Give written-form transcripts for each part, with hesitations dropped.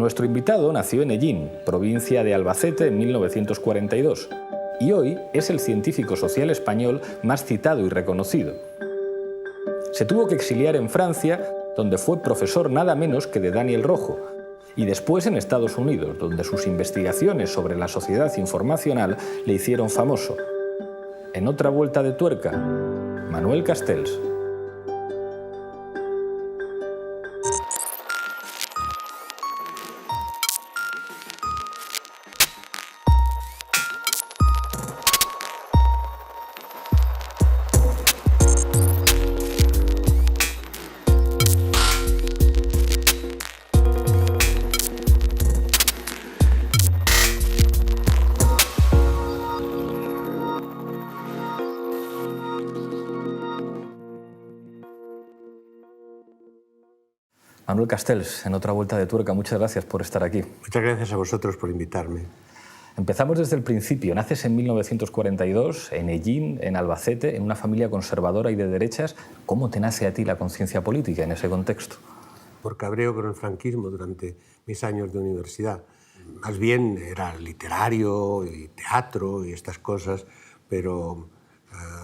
Nuestro invitado nació en Hellín, provincia de Albacete, en 1942, y hoy es el científico social español más citado y reconocido. Se tuvo que exiliar en Francia, donde fue profesor nada menos que de Daniel Rojo, y después en Estados Unidos, donde sus investigaciones sobre la sociedad informacional le hicieron famoso. En otra vuelta de tuerca, Manuel Castells. Manuel Castells, en otra vuelta de tuerca, muchas gracias por estar aquí. Muchas gracias a vosotros por invitarme. Empezamos desde el principio. Naces en 1942, en Hellín, en Albacete, en una familia conservadora y de derechas. ¿Cómo te nace a ti la conciencia política en ese contexto? Por cabreo con el franquismo durante mis años de universidad. Más bien era literario y teatro y estas cosas, pero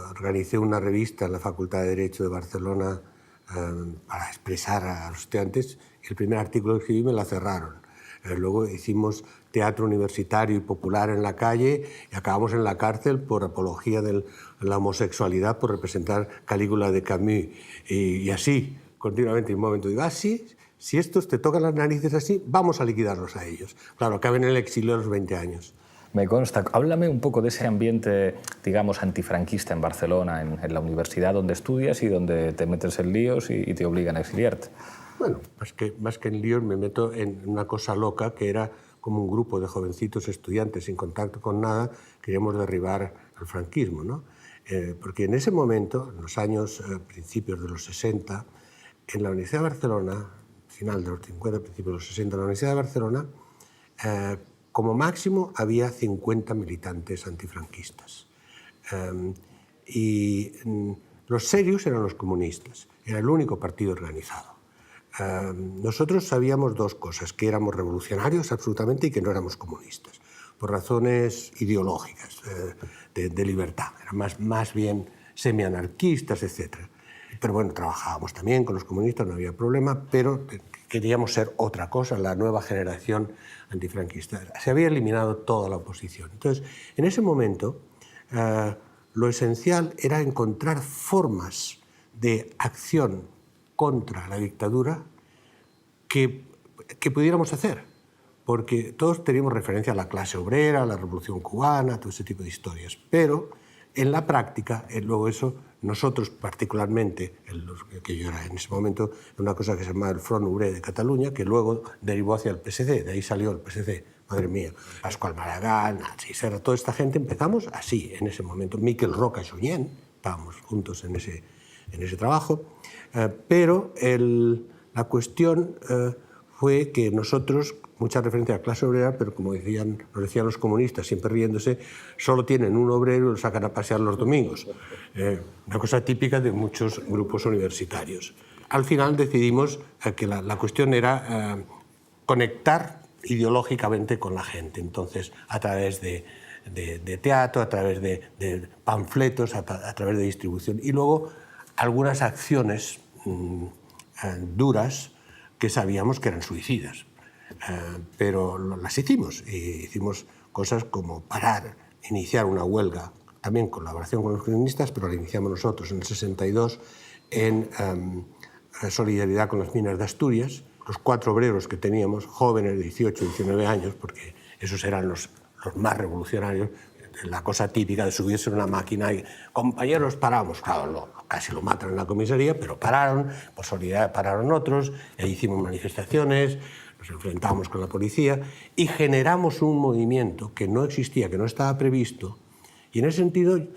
organicé una revista en la Facultad de Derecho de Barcelona para expresar a los estudiantes. El primer artículo que escribí me la cerraron. Luego hicimos teatro universitario y popular en la calle y acabamos en la cárcel por apología de la homosexualidad, por representar Calígula de Camus. Y así, continuamente, en un momento digo, sí, si estos te tocan las narices así, vamos a liquidarlos a ellos. Claro, acabé en el exilio a los 20 años. Me consta. Háblame un poco de ese ambiente, digamos, antifranquista en Barcelona, en la universidad donde estudias y donde te metes en líos y te obligan a exiliarte. Bueno, más que en líos me meto en una cosa loca que era como un grupo de jovencitos estudiantes sin contacto con nada, queríamos derribar al franquismo, ¿no? Porque en ese momento, en los años principios de los 60, en la Universidad de Barcelona, final de los 50, principios de los 60, en la Universidad de Barcelona, como máximo había 50 militantes antifranquistas. Y los serios eran los comunistas, era el único partido organizado. Nosotros sabíamos dos cosas, que éramos revolucionarios absolutamente y que no éramos comunistas, por razones ideológicas, de libertad, eran más bien semianarquistas, etc. Pero bueno, trabajábamos también con los comunistas, no había problema, pero queríamos ser otra cosa, la nueva generación antifranquista. Se había eliminado toda la oposición. Entonces, en ese momento, lo esencial era encontrar formas de acción contra la dictadura que pudiéramos hacer, porque todos teníamos referencia a la clase obrera, a la Revolución Cubana, todo ese tipo de historias, pero en la práctica, luego eso, nosotros particularmente, que yo era en ese momento, una cosa que se llamaba el Front Obrer de Cataluña, que luego derivó hacia el PSC, de ahí salió el PSC, madre mía, Pascual Maragall, Nachi Serra, toda esta gente, empezamos así, en ese momento, Miquel Roca y Junyent, estábamos juntos en ese trabajo, pero la cuestión fue que nosotros, mucha referencia a la clase obrera, pero como nos decían los comunistas, siempre riéndose, solo tienen un obrero y lo sacan a pasear los domingos. Una cosa típica de muchos grupos universitarios. Al final decidimos que la cuestión era conectar ideológicamente con la gente. Entonces, a través de teatro, a través de panfletos, a través de distribución. Y luego algunas acciones duras que sabíamos que eran suicidas. Pero las hicimos, y hicimos cosas como iniciar una huelga, también en colaboración con los comunistas, pero la iniciamos nosotros en el 62 en solidaridad con las minas de Asturias. Los 4 obreros que teníamos, jóvenes de 18, 19 años, porque esos eran los más revolucionarios, la cosa típica de subirse en una máquina y compañeros, paramos. Claro, casi lo matan en la comisaría, pero pararon, por solidaridad pararon otros, y ahí hicimos manifestaciones, nos enfrentamos con la policía y generamos un movimiento que no existía, que no estaba previsto, y en ese sentido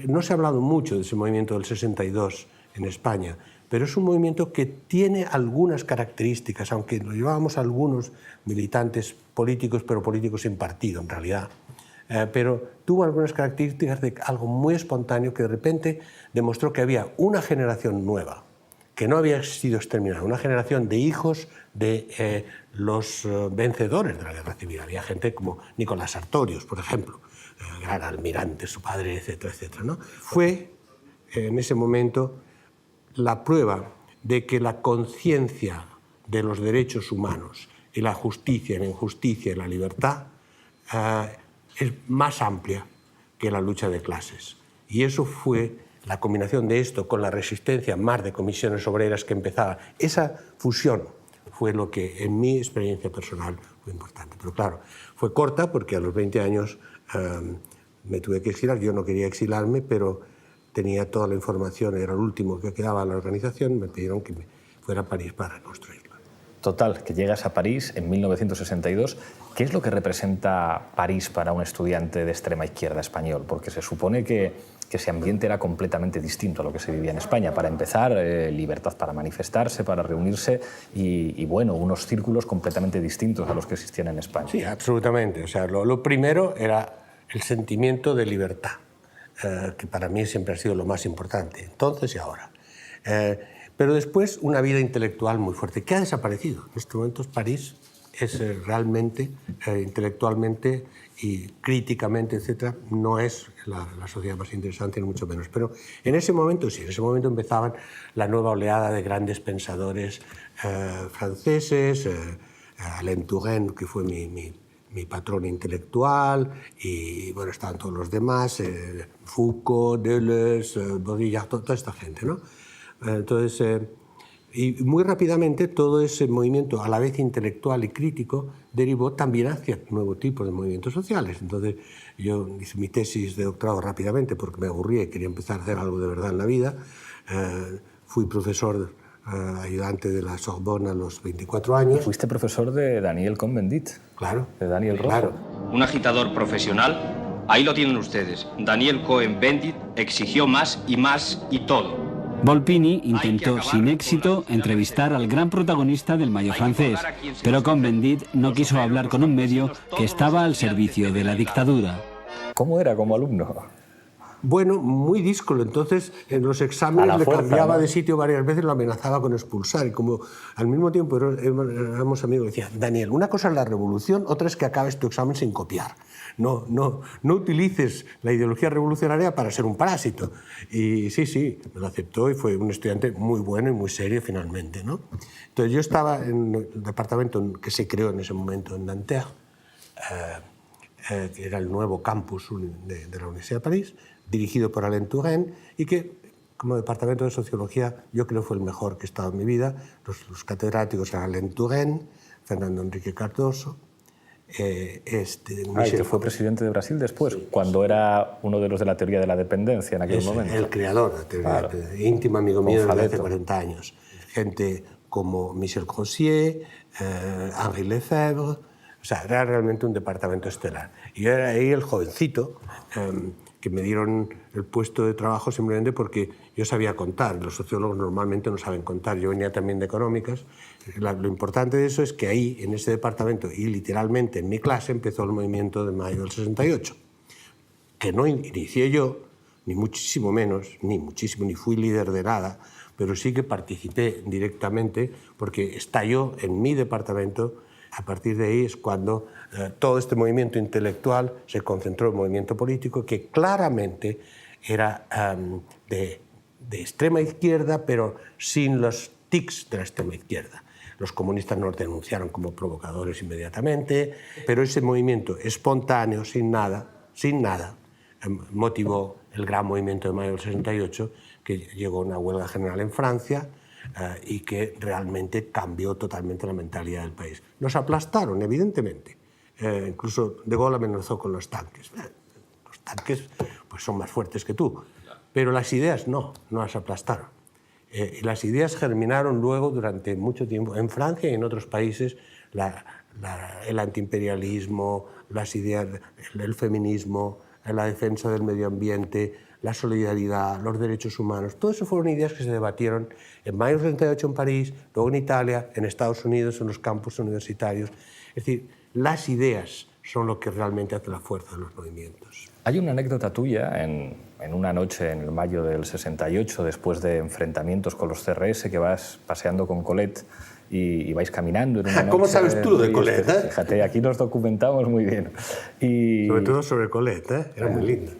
no se ha hablado mucho de ese movimiento del 62 en España, pero es un movimiento que tiene algunas características, aunque lo llevábamos algunos militantes políticos, pero políticos sin partido en realidad, pero tuvo algunas características de algo muy espontáneo que de repente demostró que había una generación nueva que no había sido exterminada, una generación de hijos de los vencedores de la Guerra Civil. Había gente como Nicolás Sartorius, por ejemplo, gran almirante, su padre, etcétera, etcétera, ¿no? Fue en ese momento la prueba de que la conciencia de los derechos humanos y la justicia, la injusticia y la libertad es más amplia que la lucha de clases. Y eso fue la combinación de esto con la resistencia más de comisiones obreras que empezaba. Esa fusión fue lo que en mi experiencia personal fue importante. Pero claro, fue corta porque a los 20 años me tuve que exilar. Yo no quería exilarme, pero tenía toda la información, era el último que quedaba en la organización, me pidieron que me fuera a París para reconstruirla. Total, que llegas a París en 1962. ¿Qué es lo que representa París para un estudiante de extrema izquierda español? Porque se supone que ese ambiente era completamente distinto a lo que se vivía en España. Para empezar, libertad para manifestarse, para reunirse y bueno, unos círculos completamente distintos a los que existían en España. Sí, absolutamente. O sea, lo primero era el sentimiento de libertad, que para mí siempre ha sido lo más importante, entonces y ahora. Pero después una vida intelectual muy fuerte, que ha desaparecido. En estos momentos París es realmente, intelectualmente y críticamente, etcétera, no es la sociedad más interesante, ni mucho menos. Pero en ese momento sí, en ese momento empezaban la nueva oleada de grandes pensadores franceses, Alain Touraine, que fue mi patrón intelectual, y bueno, estaban todos los demás, Foucault, Deleuze, Baudrillard, toda esta gente, ¿no? Entonces, y muy rápidamente todo ese movimiento, a la vez intelectual y crítico, derivó también hacia nuevo tipo de movimientos sociales. Entonces, yo hice mi tesis de doctorado rápidamente porque me aburría y quería empezar a hacer algo de verdad en la vida. Fui profesor ayudante de la Sorbonne a los 24 años. Fuiste profesor de Daniel Cohn-Bendit. Claro. De Daniel Rojo. Claro. Un agitador profesional, ahí lo tienen ustedes. Daniel Cohn-Bendit exigió más y todo. Volpini intentó sin éxito entrevistar al gran protagonista del Mayo francés, pero Cohn-Bendit no quiso hablar con un medio que estaba al servicio de la dictadura. ¿Cómo era como alumno? Bueno, muy díscolo. Entonces, en los exámenes le cambiaba, ¿no?, de sitio varias veces, lo amenazaba con expulsar. Y como al mismo tiempo éramos amigos, decía, Daniel, una cosa es la revolución, otra es que acabes tu examen sin copiar. No utilices la ideología revolucionaria para ser un parásito. Y sí, me lo aceptó y fue un estudiante muy bueno y muy serio finalmente, ¿no? Entonces yo estaba en el departamento que se creó en ese momento en Nanterre, que era el nuevo campus de la Universidad de París, dirigido por Alain Touraine, y que como departamento de sociología yo creo fue el mejor que he estado en mi vida. Los catedráticos eran Alain Touraine, Fernando Henrique Cardoso, que fue presidente de Brasil después, sí, cuando era uno de los de la teoría de la dependencia en aquel momento. El creador de la teoría, claro, íntimo amigo mío desde hace 40 años. Gente como Michel Crozier, Henri Lefebvre, o sea, era realmente un departamento estelar. Y yo era ahí el jovencito, que me dieron el puesto de trabajo simplemente porque yo sabía contar. Los sociólogos normalmente no saben contar. Yo venía también de económicas. Lo importante de eso es que ahí, en ese departamento, y literalmente en mi clase, empezó el movimiento de mayo del 68, que no inicié yo, ni muchísimo menos, ni fui líder de nada, pero sí que participé directamente porque estalló en mi departamento. A partir de ahí es cuando todo este movimiento intelectual se concentró en un movimiento político que claramente era de extrema izquierda, pero sin los tics de la extrema izquierda. Los comunistas nos denunciaron como provocadores inmediatamente, pero ese movimiento espontáneo, sin nada, motivó el gran movimiento de mayo del 68, que llegó a una huelga general en Francia, y que realmente cambió totalmente la mentalidad del país. Nos aplastaron, evidentemente. Incluso De Gaulle amenazó con los tanques. Los tanques pues, son más fuertes que tú, pero las ideas no las aplastaron. Y las ideas germinaron luego durante mucho tiempo en Francia y en otros países. El antiimperialismo, las ideas, el feminismo, la defensa del medio ambiente, la solidaridad, los derechos humanos, todo eso fueron ideas que se debatieron en mayo del 38 en París, luego en Italia, en Estados Unidos, en los campus universitarios. Es decir, las ideas son lo que realmente hace la fuerza de los movimientos. Hay una anécdota tuya en una noche en el mayo del 68, después de enfrentamientos con los CRS, que vas paseando con Colette y vais caminando en una noche. ¿Cómo sabes tú de Colette? Fíjate, aquí nos documentamos muy bien. Sobre todo sobre Colette, era muy linda.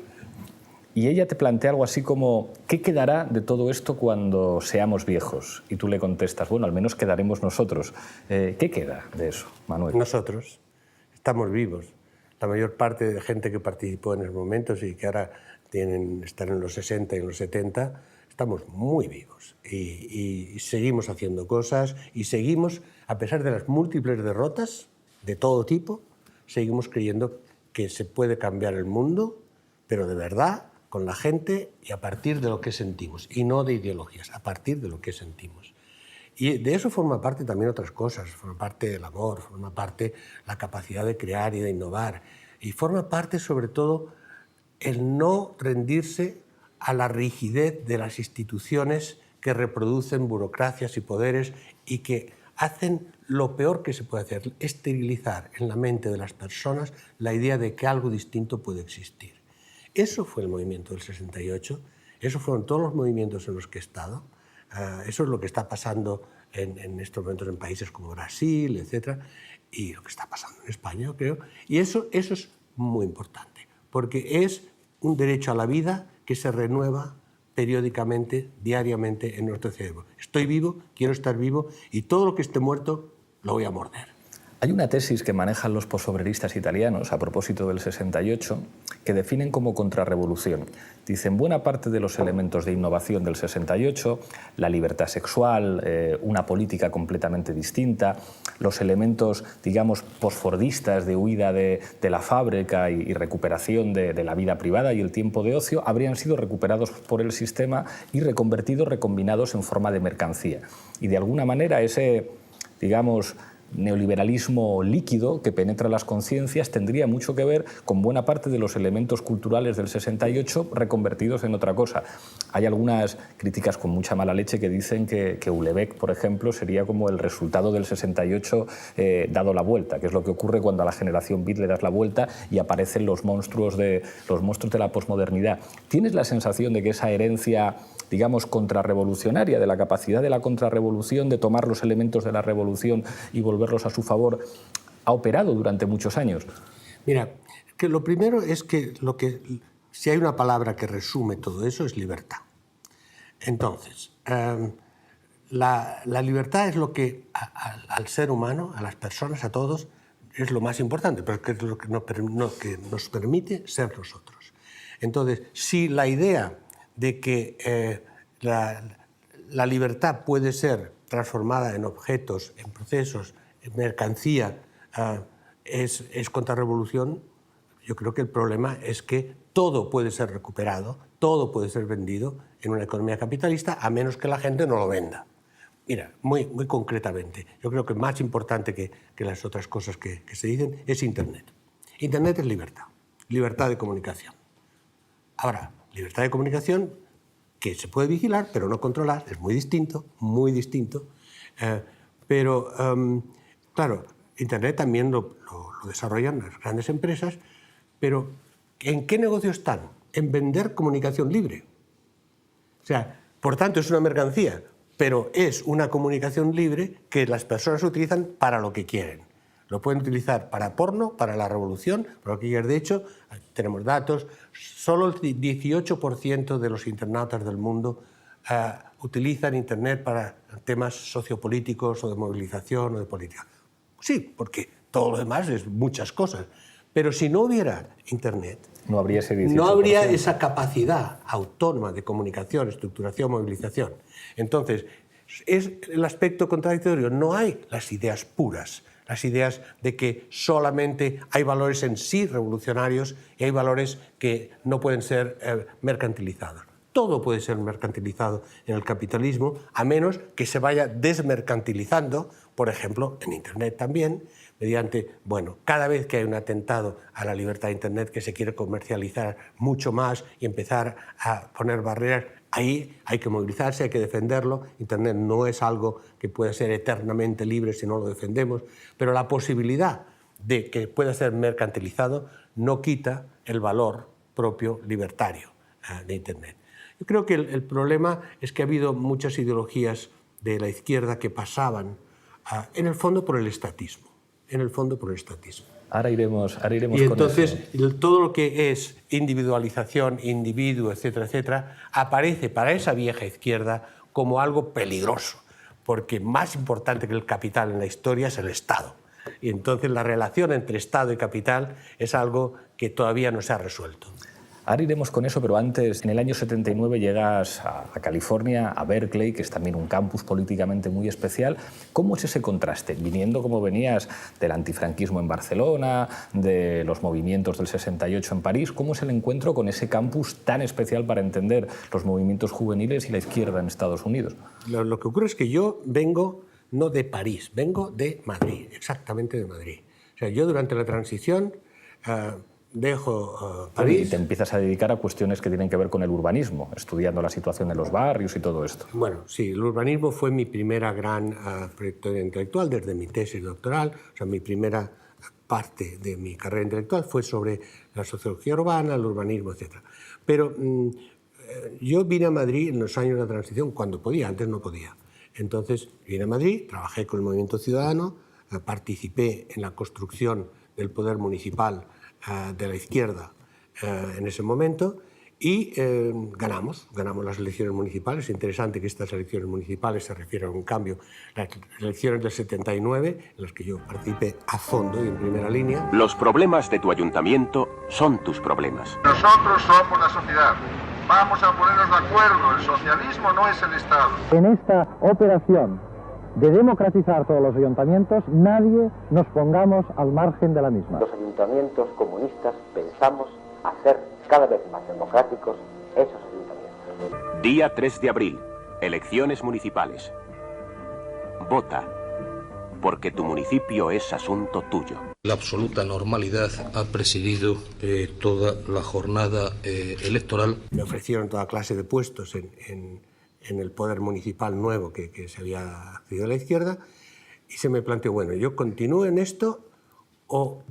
Y ella te plantea algo así como, ¿qué quedará de todo esto cuando seamos viejos? Y tú le contestas, bueno, al menos quedaremos nosotros. ¿Qué queda de eso, Manuel? Nosotros estamos vivos. La mayor parte de gente que participó en esos momentos y que ahora están en los 60 y en los 70, estamos muy vivos. Y seguimos haciendo cosas y seguimos, a pesar de las múltiples derrotas de todo tipo, seguimos creyendo que se puede cambiar el mundo, pero de verdad, con la gente y a partir de lo que sentimos, y no de ideologías, a partir de lo que sentimos. Y de eso forma parte también otras cosas, forma parte el amor, forma parte la capacidad de crear y de innovar, y forma parte sobre todo el no rendirse a la rigidez de las instituciones que reproducen burocracias y poderes y que hacen lo peor que se puede hacer, esterilizar en la mente de las personas la idea de que algo distinto puede existir. Eso fue el movimiento del 68, eso fueron todos los movimientos en los que he estado, eso es lo que está pasando en estos momentos en países como Brasil, etc., y lo que está pasando en España, yo creo, y eso es muy importante, porque es un derecho a la vida que se renueva periódicamente, diariamente en nuestro cerebro. Estoy vivo, quiero estar vivo, y todo lo que esté muerto lo voy a morder. Hay una tesis que manejan los posobreristas italianos a propósito del 68 que definen como contrarrevolución. Dicen, buena parte de los elementos de innovación del 68, la libertad sexual, una política completamente distinta, los elementos, digamos, posfordistas de huida de la fábrica y recuperación de la vida privada y el tiempo de ocio, habrían sido recuperados por el sistema y reconvertidos, recombinados en forma de mercancía. Y de alguna manera ese, digamos, neoliberalismo líquido que penetra las conciencias tendría mucho que ver con buena parte de los elementos culturales del 68 reconvertidos en otra cosa. Hay algunas críticas con mucha mala leche que dicen que Houellebecq, por ejemplo, sería como el resultado del 68 dado la vuelta, que es lo que ocurre cuando a la generación Beat le das la vuelta y aparecen los monstruos de la posmodernidad. ¿Tienes la sensación de que esa herencia, digamos, contrarrevolucionaria, de la capacidad de la contrarrevolución, de tomar los elementos de la revolución y volverlos a su favor, ha operado durante muchos años? Mira, que lo primero es que si hay una palabra que resume todo eso es libertad. Entonces, la libertad es lo que al ser humano, a las personas, a todos, es lo más importante, pero es lo que nos permite ser nosotros. Entonces, si la idea de que la libertad puede ser transformada en objetos, en procesos, en mercancía, es contrarrevolución, yo creo que el problema es que todo puede ser recuperado, todo puede ser vendido en una economía capitalista, a menos que la gente no lo venda. Mira, muy concretamente, yo creo que más importante que las otras cosas que se dicen es Internet. Internet es libertad, libertad de comunicación. Ahora, libertad de comunicación que se puede vigilar, pero no controlar, es muy distinto, muy distinto. Pero, claro, Internet también lo desarrollan las grandes empresas, pero ¿en qué negocio están? En vender comunicación libre. O sea, por tanto, es una mercancía, pero es una comunicación libre que las personas utilizan para lo que quieren. Lo pueden utilizar para porno, para la revolución, para lo que quieran. De hecho, tenemos datos, solo el 18% de los internautas del mundo utilizan Internet para temas sociopolíticos o de movilización o de política. Sí, porque todo lo demás es muchas cosas. Pero si no hubiera Internet, no habría ese 18%. No habría esa capacidad autónoma de comunicación, estructuración, movilización. Entonces, es el aspecto contradictorio. No hay las ideas puras, las ideas de que solamente hay valores en sí revolucionarios y hay valores que no pueden ser mercantilizados. Todo puede ser mercantilizado en el capitalismo, a menos que se vaya desmercantilizando, por ejemplo, en Internet también, mediante, bueno, cada vez que hay un atentado a la libertad de Internet que se quiere comercializar mucho más y empezar a poner barreras, ahí hay que movilizarse, hay que defenderlo. Internet no es algo que pueda ser eternamente libre si no lo defendemos, pero la posibilidad de que pueda ser mercantilizado no quita el valor propio libertario de Internet. Yo creo que el problema es que ha habido muchas ideologías de la izquierda que pasaban, en el fondo, por el estatismo. Ahora iremos y entonces todo lo que es individualización, individuo, etcétera, etcétera, aparece para esa vieja izquierda como algo peligroso, porque más importante que el capital en la historia es el Estado. Y entonces la relación entre Estado y capital es algo que todavía no se ha resuelto. Ahora iremos con eso, pero antes, en el año 79 llegas a California, a Berkeley, que es también un campus políticamente muy especial. ¿Cómo es ese contraste? Viniendo como venías del antifranquismo en Barcelona, de los movimientos del 68 en París, ¿cómo es el encuentro con ese campus tan especial para entender los movimientos juveniles y la izquierda en Estados Unidos? Lo que ocurre es que yo vengo no de París, vengo de Madrid, exactamente de Madrid. O sea, yo durante la transición dejo París. Y te empiezas a dedicar a cuestiones que tienen que ver con el urbanismo, estudiando la situación de los barrios y todo esto. Bueno, sí, el urbanismo fue mi primera gran proyecto intelectual desde mi tesis doctoral. O sea, mi primera parte de mi carrera intelectual fue sobre la sociología urbana, el urbanismo, etc. Pero yo vine a Madrid en los años de la transición cuando podía, antes no podía. Entonces vine a Madrid, trabajé con el Movimiento Ciudadano, participé en la construcción del poder municipal de la izquierda en ese momento y ganamos las elecciones municipales. Es interesante que estas elecciones municipales se refieran a un cambio. Las elecciones del 79, en las que yo participé a fondo y en primera línea. Los problemas de tu ayuntamiento son tus problemas. Nosotros somos la sociedad. Vamos a ponernos de acuerdo. El socialismo no es el Estado. En esta operación de democratizar todos los ayuntamientos, nadie nos pongamos al margen de la misma. Los ayuntamientos comunistas pensamos hacer cada vez más democráticos esos ayuntamientos. Día 3 de abril, elecciones municipales. Vota, porque tu municipio es asunto tuyo. La absoluta normalidad ha presidido toda la jornada electoral. Me ofrecieron toda clase de puestos en el poder municipal nuevo que se había accedido a la izquierda, y se me planteó, bueno, ¿yo continúo en esto o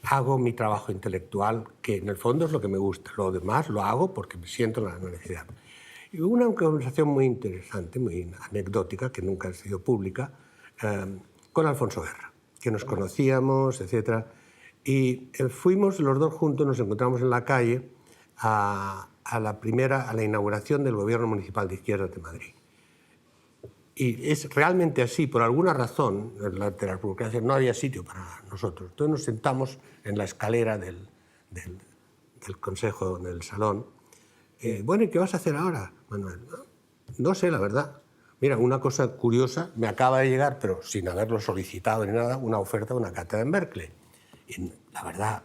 hago mi trabajo intelectual, que en el fondo es lo que me gusta? Lo demás lo hago porque me siento la necesidad. Y hubo una conversación muy interesante, muy anecdótica, que nunca ha sido pública, con Alfonso Guerra, que nos conocíamos, etc. Y fuimos los dos juntos, nos encontramos en la calle a la inauguración del gobierno municipal de izquierda de Madrid. Y es realmente así, por alguna razón, de las burocracias no había sitio para nosotros. Entonces nos sentamos en la escalera del consejo, del salón. Bueno, ¿y qué vas a hacer ahora, Manuel? No sé, la verdad. Mira, una cosa curiosa, me acaba de llegar, pero sin haberlo solicitado ni nada, una oferta de una cátedra en Berkeley. Y la verdad,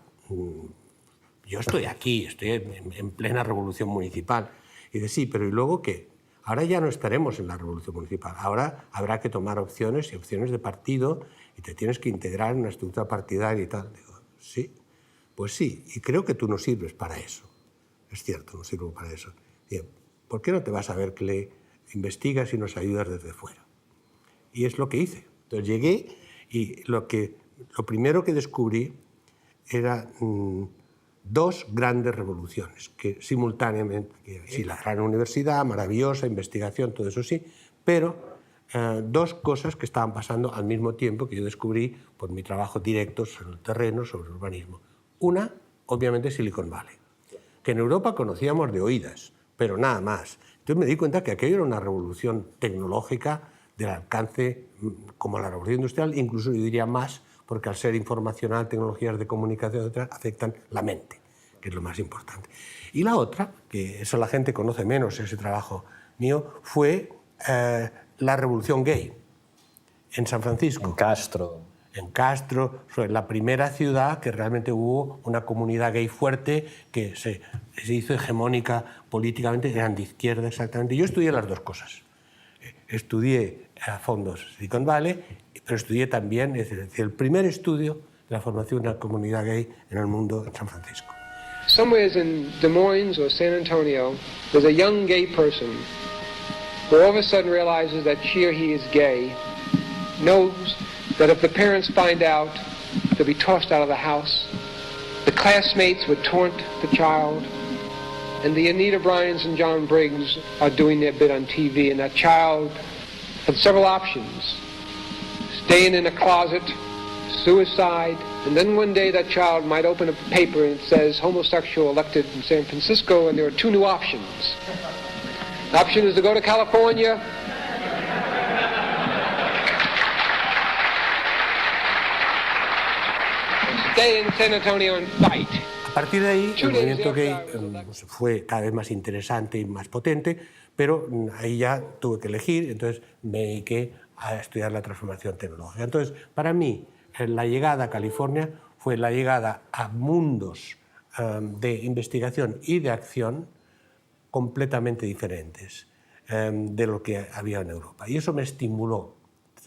yo estoy aquí, estoy en plena revolución municipal. Y dice, sí, pero ¿y luego qué? Ahora ya no estaremos en la revolución municipal. Ahora habrá que tomar opciones y opciones de partido y te tienes que integrar en una estructura partidaria y tal. Digo, sí, pues sí, y creo que tú no sirves para eso. Es cierto, no sirvo para eso. Digo, ¿por qué no te vas a Berkeley, investigas y nos ayudas desde fuera? Y es lo que hice. Entonces llegué y lo primero que descubrí era dos grandes revoluciones, que simultáneamente, sí, la gran universidad, maravillosa, investigación, todo eso sí, pero dos cosas que estaban pasando al mismo tiempo que yo descubrí por mi trabajo directo sobre el terreno, sobre el urbanismo. Una, obviamente, Silicon Valley, que en Europa conocíamos de oídas, pero nada más. Entonces me di cuenta que aquello era una revolución tecnológica del alcance como la revolución industrial, incluso yo diría más, porque al ser informacional, tecnologías de comunicación, etc., afectan la mente, que es lo más importante. Y la otra, que eso la gente conoce menos, ese trabajo mío, fue la revolución gay en San Francisco. En Castro. En Castro, fue la primera ciudad que realmente hubo una comunidad gay fuerte, que se hizo hegemónica políticamente, eran de izquierda exactamente. Yo estudié las dos cosas. Estudié a fondo Silicon Valley, pero estudié también, es decir, el primer estudio de la formación de una comunidad gay en el mundo en San Francisco. Somewhere in Des Moines or San Antonio, there's a young gay person who all of a sudden realizes that she or he is gay, knows that if the parents find out, they'll be tossed out of the house, The classmates would taunt the child, and the Anita Bryans and John Briggs are doing their bit on TV, and that child had several options. Staying in a closet, suicide, and then one day that child might open a paper and it says homosexual elected in San Francisco, and there are two new options. The option is to go to California, and stay in San Antonio and fight. A partir de ahí, el movimiento gay fue cada vez más interesante y más potente, pero ahí ya tuve que elegir, entonces me dediqué a estudiar la transformación tecnológica. Entonces, para mí, la llegada a California fue la llegada a mundos de investigación y de acción completamente diferentes de lo que había en Europa. Y eso me estimuló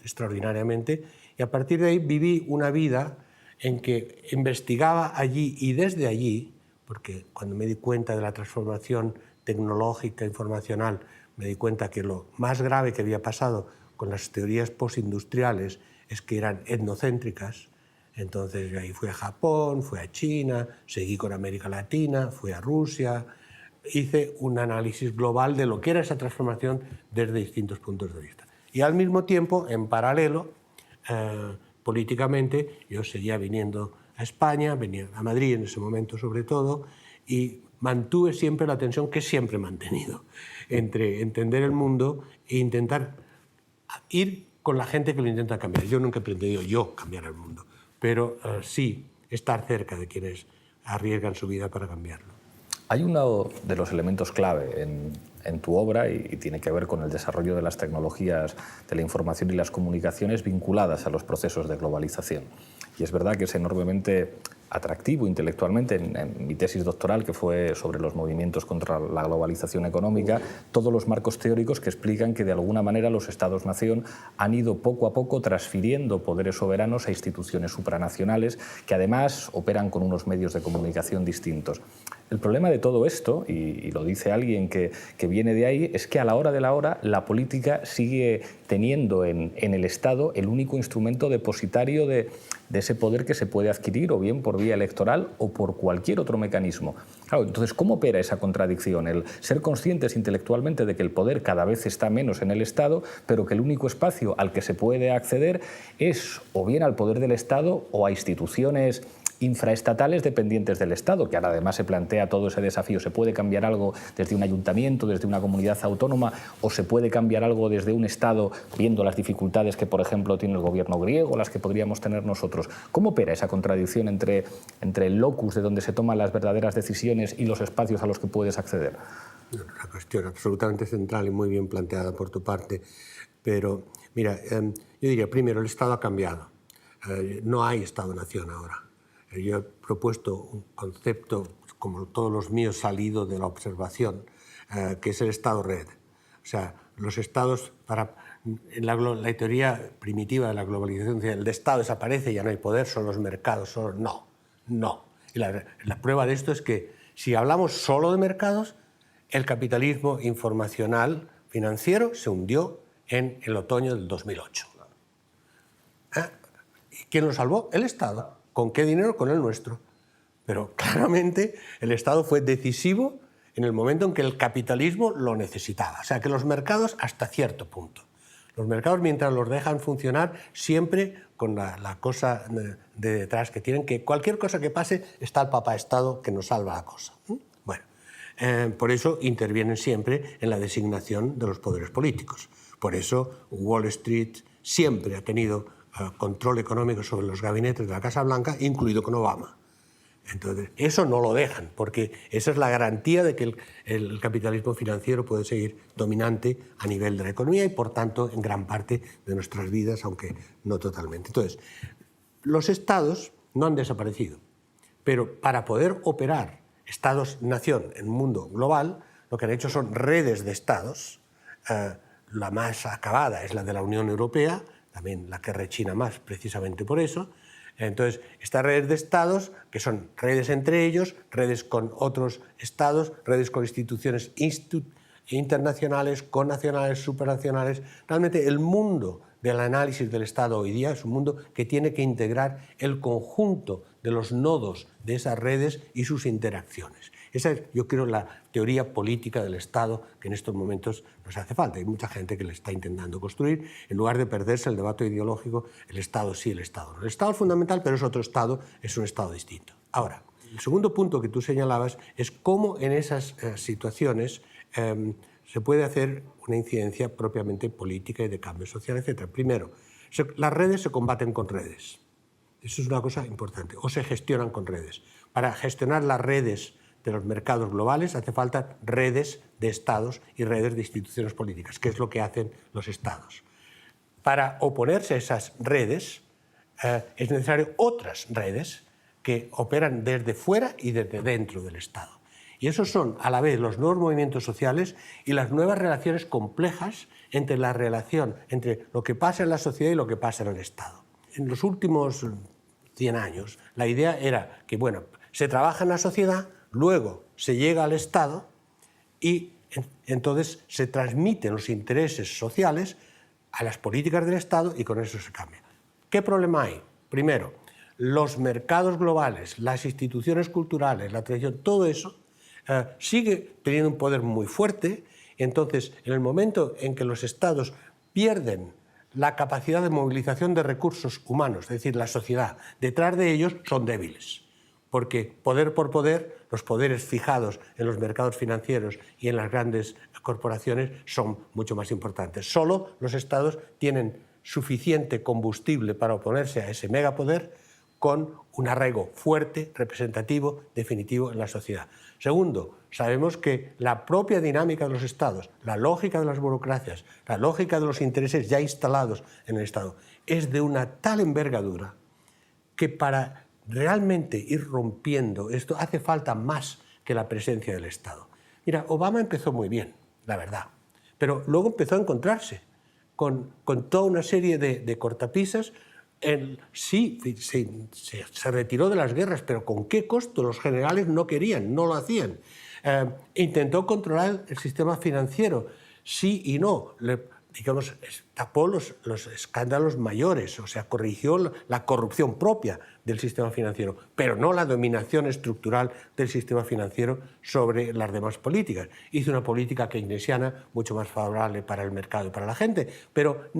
extraordinariamente, y a partir de ahí viví una vida en que investigaba allí y desde allí, porque cuando me di cuenta de la transformación tecnológica, informacional, me di cuenta que lo más grave que había pasado con las teorías postindustriales es que eran etnocéntricas. Entonces ahí fui a Japón, fui a China, seguí con América Latina, fui a Rusia, hice un análisis global de lo que era esa transformación desde distintos puntos de vista. Y al mismo tiempo, en paralelo, políticamente, yo seguía viniendo a España, venía a Madrid en ese momento sobre todo, y mantuve siempre la tensión que siempre he mantenido entre entender el mundo e intentar ir con la gente que lo intenta cambiar. Yo nunca he pretendido yo cambiar el mundo, pero sí estar cerca de quienes arriesgan su vida para cambiarlo. Hay uno de los elementos clave en tu obra y tiene que ver con el desarrollo de las tecnologías de la información y las comunicaciones vinculadas a los procesos de globalización. Y es verdad que es enormemente atractivo intelectualmente. En mi tesis doctoral, que fue sobre los movimientos contra la globalización económica, todos los marcos teóricos que explican que de alguna manera los Estados-nación han ido poco a poco transfiriendo poderes soberanos a instituciones supranacionales que además operan con unos medios de comunicación distintos. El problema de todo esto, y lo dice alguien que viene de ahí, es que a la hora de la hora la política sigue teniendo en el Estado el único instrumento depositario de ese poder que se puede adquirir o bien por vía electoral o por cualquier otro mecanismo. Claro, entonces, ¿cómo opera esa contradicción? El ser conscientes intelectualmente de que el poder cada vez está menos en el Estado, pero que el único espacio al que se puede acceder es o bien al poder del Estado o a instituciones infraestatales dependientes del Estado, que ahora además se plantea todo ese desafío. ¿Se puede cambiar algo desde un ayuntamiento, desde una comunidad autónoma, o se puede cambiar algo desde un Estado, viendo las dificultades que, por ejemplo, tiene el gobierno griego, las que podríamos tener nosotros? ¿Cómo opera esa contradicción entre el locus de donde se toman las verdaderas decisiones y los espacios a los que puedes acceder? Una cuestión absolutamente central y muy bien planteada por tu parte. Pero, mira, yo diría, primero, el Estado ha cambiado. No hay Estado-nación ahora. Yo he propuesto un concepto, como todos los míos, salido de la observación, que es el Estado-red. O sea, los estados, en la teoría primitiva de la globalización, el Estado desaparece, ya no hay poder, son los mercados. No. Y la prueba de esto es que si hablamos solo de mercados, el capitalismo informacional financiero se hundió en el otoño del 2008. ¿Y quién lo salvó? El Estado. ¿Con qué dinero? Con el nuestro. Pero claramente el Estado fue decisivo en el momento en que el capitalismo lo necesitaba. O sea, que los mercados hasta cierto punto. Los mercados, mientras los dejan funcionar, siempre con la cosa de detrás que tienen, que cualquier cosa que pase está el papá Estado que nos salva la cosa. Bueno, por eso intervienen siempre en la designación de los poderes políticos. Por eso Wall Street siempre ha tenido control económico sobre los gabinetes de la Casa Blanca, incluido con Obama. Entonces, eso no lo dejan, porque esa es la garantía de que el capitalismo financiero puede seguir dominante a nivel de la economía y, por tanto, en gran parte de nuestras vidas, aunque no totalmente. Entonces, los estados no han desaparecido, pero para poder operar estados-nación en un mundo global, lo que han hecho son redes de estados. La más acabada es la de la Unión Europea, también la que rechina más precisamente por eso. Entonces, estas redes de estados, que son redes entre ellos, redes con otros estados, redes con instituciones internacionales, connacionales, supranacionales. Realmente el mundo del análisis del Estado hoy día es un mundo que tiene que integrar el conjunto de los nodos de esas redes y sus interacciones. Esa es, yo creo, la teoría política del Estado que en estos momentos nos hace falta. Hay mucha gente que le está intentando construir, en lugar de perderse el debate ideológico, el Estado sí, el Estado no. El Estado es fundamental, pero es otro Estado, es un Estado distinto. Ahora, el segundo punto que tú señalabas es cómo en esas situaciones se puede hacer una incidencia propiamente política y de cambio social, etc. Primero, las redes se combaten con redes. Eso es una cosa importante. O se gestionan con redes. Para gestionar las redes de los mercados globales hace falta redes de estados y redes de instituciones políticas, que es lo que hacen los estados. Para oponerse a esas redes es necesario otras redes que operan desde fuera y desde dentro del Estado. Y esos son a la vez los nuevos movimientos sociales y las nuevas relaciones complejas entre la relación entre lo que pasa en la sociedad y lo que pasa en el Estado. En los últimos 100 años la idea era que, bueno, se trabaja en la sociedad, luego se llega al Estado y entonces se transmiten los intereses sociales a las políticas del Estado y con eso se cambia. ¿Qué problema hay? Primero, los mercados globales, las instituciones culturales, la tradición, todo eso sigue teniendo un poder muy fuerte. Entonces, en el momento en que los Estados pierden la capacidad de movilización de recursos humanos, es decir, la sociedad, detrás de ellos son débiles, porque poder por poder, los poderes fijados en los mercados financieros y en las grandes corporaciones son mucho más importantes. Solo los Estados tienen suficiente combustible para oponerse a ese megapoder con un arraigo fuerte, representativo, definitivo en la sociedad. Segundo, sabemos que la propia dinámica de los Estados, la lógica de las burocracias, la lógica de los intereses ya instalados en el Estado, es de una tal envergadura que para realmente ir rompiendo esto hace falta más que la presencia del Estado. Mira, Obama empezó muy bien, la verdad, pero luego empezó a encontrarse con toda una serie de cortapisas. Sí, se retiró de las guerras, pero ¿con qué costo? Los generales no querían, no lo hacían. Intentó controlar el sistema financiero, sí y no. Digamos, tapó los escándalos mayores, o sea, corrigió la corrupción propia del sistema financiero, pero no la dominación estructural del sistema financiero sobre las demás políticas. Hizo una política keynesiana mucho más favorable para el mercado y para la gente, pero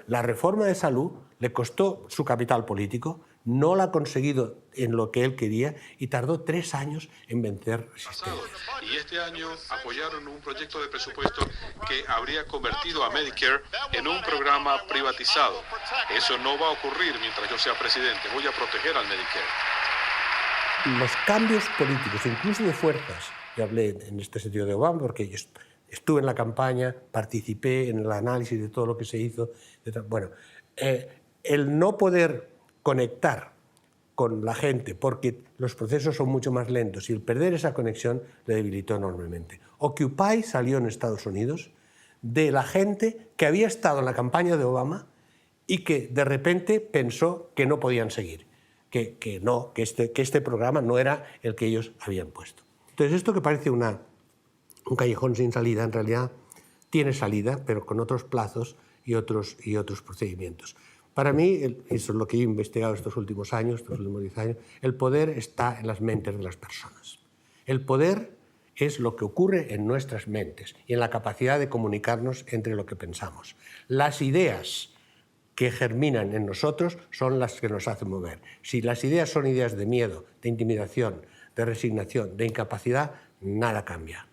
la reforma de salud le costó su capital político, no la ha conseguido en lo que él quería y tardó 3 años en vencer resistencia. Y este año apoyaron un proyecto de presupuesto que habría convertido a Medicare en un programa privatizado. Eso no va a ocurrir mientras yo sea presidente. Voy a proteger al Medicare. Los cambios políticos, incluso de fuerzas, yo hablé en este sentido de Obama porque yo estuve en la campaña, participé en el análisis de todo lo que se hizo. Bueno, el no poder conectar con la gente porque los procesos son mucho más lentos y el perder esa conexión le debilitó enormemente. Occupy salió en Estados Unidos de la gente que había estado en la campaña de Obama y que de repente pensó que no podían seguir, que este programa no era el que ellos habían puesto. Entonces esto que parece un callejón sin salida, en realidad tiene salida, pero con otros plazos y otros procedimientos. Para mí, eso es lo que he investigado estos últimos años, estos últimos 10 años, el poder está en las mentes de las personas. El poder es lo que ocurre en nuestras mentes y en la capacidad de comunicarnos entre lo que pensamos. Las ideas que germinan en nosotros son las que nos hacen mover. Si las ideas son ideas de miedo, de intimidación, de resignación, de incapacidad, nada cambia.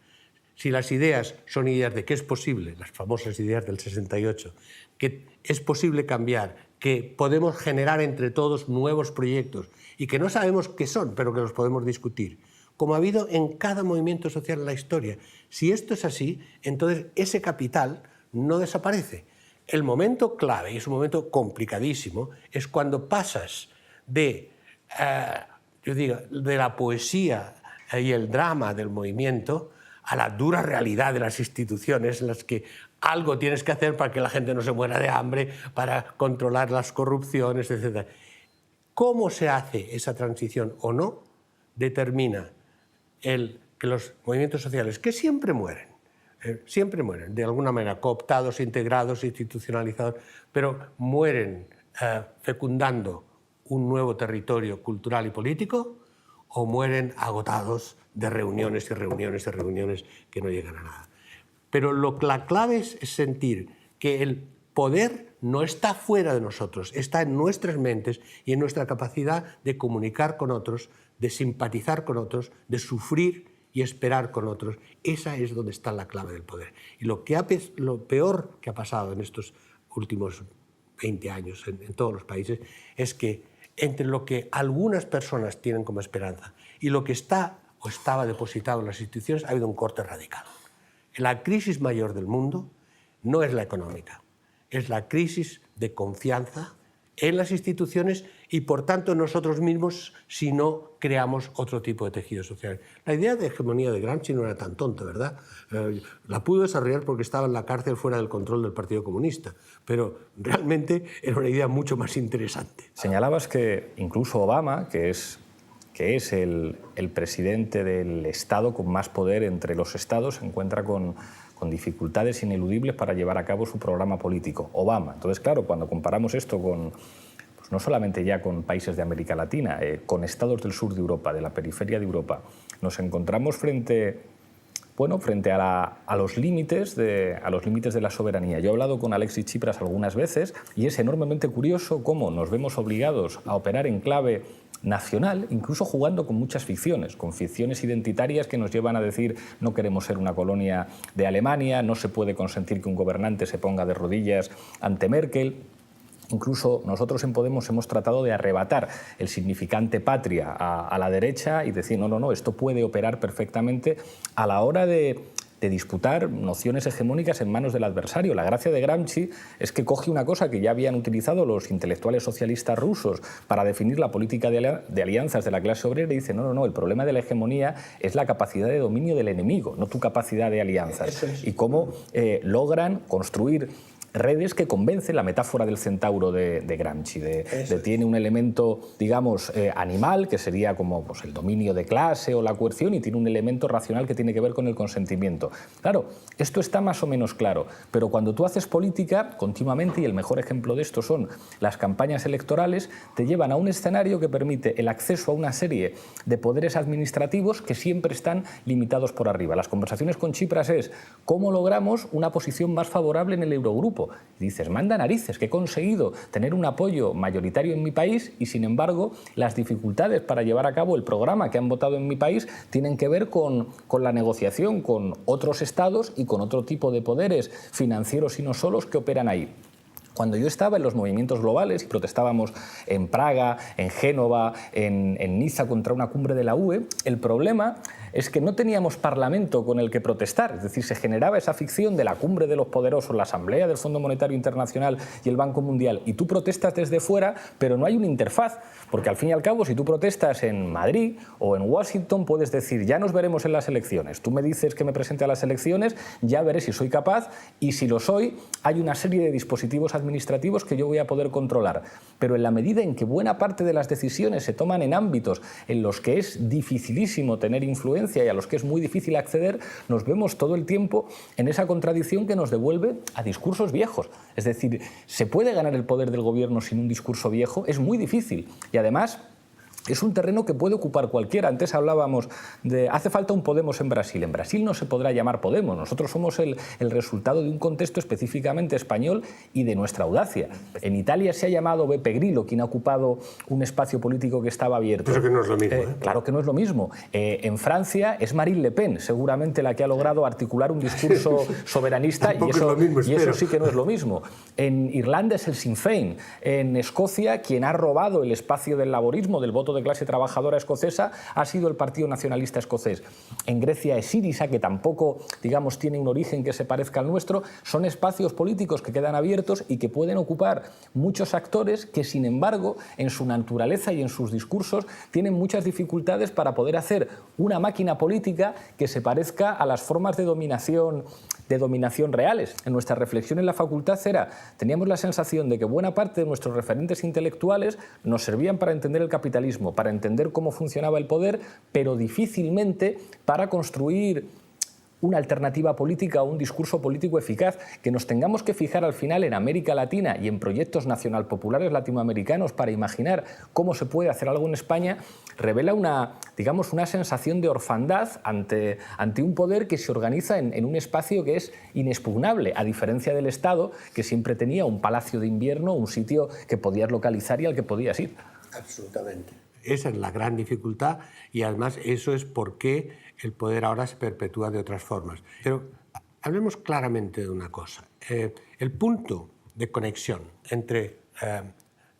Si las ideas son ideas de que es posible, las famosas ideas del 68, que es posible cambiar, que podemos generar entre todos nuevos proyectos y que no sabemos qué son, pero que los podemos discutir, como ha habido en cada movimiento social en la historia. Si esto es así, entonces ese capital no desaparece. El momento clave, y es un momento complicadísimo, es cuando pasas de la poesía y el drama del movimiento a la dura realidad de las instituciones en las que algo tienes que hacer para que la gente no se muera de hambre, para controlar las corrupciones, etc. ¿Cómo se hace esa transición o no? Determina que los movimientos sociales, que siempre mueren, de alguna manera, cooptados, integrados, institucionalizados, pero mueren fecundando un nuevo territorio cultural y político o mueren agotados de reuniones y reuniones y reuniones que no llegan a nada. Pero la clave es sentir que el poder no está fuera de nosotros, está en nuestras mentes y en nuestra capacidad de comunicar con otros, de simpatizar con otros, de sufrir y esperar con otros. Esa es donde está la clave del poder. Y lo peor que ha pasado en estos últimos 20 años en todos los países es que entre lo que algunas personas tienen como esperanza y lo que está o estaba depositado en las instituciones ha habido un corte radical. La crisis mayor del mundo no es la económica, es la crisis de confianza en las instituciones y, por tanto, en nosotros mismos si no creamos otro tipo de tejido social. La idea de hegemonía de Gramsci no era tan tonta, ¿verdad? La pudo desarrollar porque estaba en la cárcel fuera del control del Partido Comunista, pero realmente era una idea mucho más interesante. Señalabas que incluso Obama, que es el presidente del Estado con más poder entre los estados, se encuentra con dificultades ineludibles para llevar a cabo su programa político. Obama. Entonces, claro, cuando comparamos esto con, pues no solamente ya con países de América Latina, con estados del sur de Europa, de la periferia de Europa, nos encontramos frente a los límites de la soberanía. Yo he hablado con Alexis Tsipras algunas veces y es enormemente curioso cómo nos vemos obligados a operar en clave nacional, incluso jugando con muchas ficciones, con ficciones identitarias que nos llevan a decir no queremos ser una colonia de Alemania, no se puede consentir que un gobernante se ponga de rodillas ante Merkel. Incluso nosotros en Podemos hemos tratado de arrebatar el significante patria a la derecha y decir no, esto puede operar perfectamente a la hora de disputar nociones hegemónicas en manos del adversario. La gracia de Gramsci es que coge una cosa que ya habían utilizado los intelectuales socialistas rusos para definir la política de alianzas de la clase obrera y dice no, el problema de la hegemonía es la capacidad de dominio del enemigo, no tu capacidad de alianzas. Y cómo logran construir redes que convencen, la metáfora del centauro de Gramsci, tiene un elemento, digamos, animal, que sería como pues, el dominio de clase o la coerción, y tiene un elemento racional que tiene que ver con el consentimiento. Claro, esto está más o menos claro, pero cuando tú haces política continuamente, y el mejor ejemplo de esto son las campañas electorales, te llevan a un escenario que permite el acceso a una serie de poderes administrativos que siempre están limitados por arriba. Las conversaciones con Tsipras es ¿cómo logramos una posición más favorable en el Eurogrupo? Y dices, manda narices, que he conseguido tener un apoyo mayoritario en mi país y, sin embargo, las dificultades para llevar a cabo el programa que han votado en mi país tienen que ver con la negociación con otros estados y con otro tipo de poderes financieros y no solos que operan ahí. Cuando yo estaba en los movimientos globales y protestábamos en Praga, en Génova, en Niza contra una cumbre de la UE, el problema es que no teníamos parlamento con el que protestar. Es decir, se generaba esa ficción de la cumbre de los poderosos, la Asamblea del Fondo Monetario Internacional y el Banco Mundial, y tú protestas desde fuera, pero no hay una interfaz, porque al fin y al cabo, si tú protestas en Madrid o en Washington, puedes decir, ya nos veremos en las elecciones. Tú me dices que me presente a las elecciones, ya veré si soy capaz, y si lo soy, hay una serie de dispositivos administrativos que yo voy a poder controlar. Pero en la medida en que buena parte de las decisiones se toman en ámbitos en los que es dificilísimo tener influencia y a los que es muy difícil acceder, nos vemos todo el tiempo en esa contradicción que nos devuelve a discursos viejos. Es decir, ¿se puede ganar el poder del gobierno sin un discurso viejo? Es muy difícil. Y además es un terreno que puede ocupar cualquiera. Antes hablábamos de hace falta un Podemos en Brasil. En Brasil no se podrá llamar Podemos. Nosotros somos el resultado de un contexto específicamente español y de nuestra audacia. En Italia se ha llamado Beppe Grillo, quien ha ocupado un espacio político que estaba abierto. Pero que no es lo mismo. Claro que no es lo mismo. En Francia es Marine Le Pen, seguramente la que ha logrado articular un discurso soberanista, y eso sí que no es lo mismo. En Irlanda es el Sinn Féin. En Escocia, quien ha robado el espacio del laborismo, del voto de clase trabajadora escocesa, ha sido el Partido Nacionalista Escocés. En Grecia es Syriza, que tampoco, digamos, tiene un origen que se parezca al nuestro. Son espacios políticos que quedan abiertos y que pueden ocupar muchos actores que, sin embargo, en su naturaleza y en sus discursos tenían muchas dificultades para poder hacer una máquina política que se parezca a las formas de dominación reales. En nuestra reflexión en la facultad teníamos la sensación de que buena parte de nuestros referentes intelectuales nos servían para entender el capitalismo, para entender cómo funcionaba el poder, pero difícilmente para construir una alternativa política o un discurso político eficaz. Que nos tengamos que fijar al final en América Latina y en proyectos nacionalpopulares latinoamericanos para imaginar cómo se puede hacer algo en España, revela una sensación de orfandad ante un poder que se organiza en un espacio que es inexpugnable, a diferencia del Estado, que siempre tenía un palacio de invierno, un sitio que podías localizar y al que podías ir. Absolutamente. Esa es la gran dificultad y además eso es por qué el poder ahora se perpetúa de otras formas. Pero hablemos claramente de una cosa. El punto de conexión entre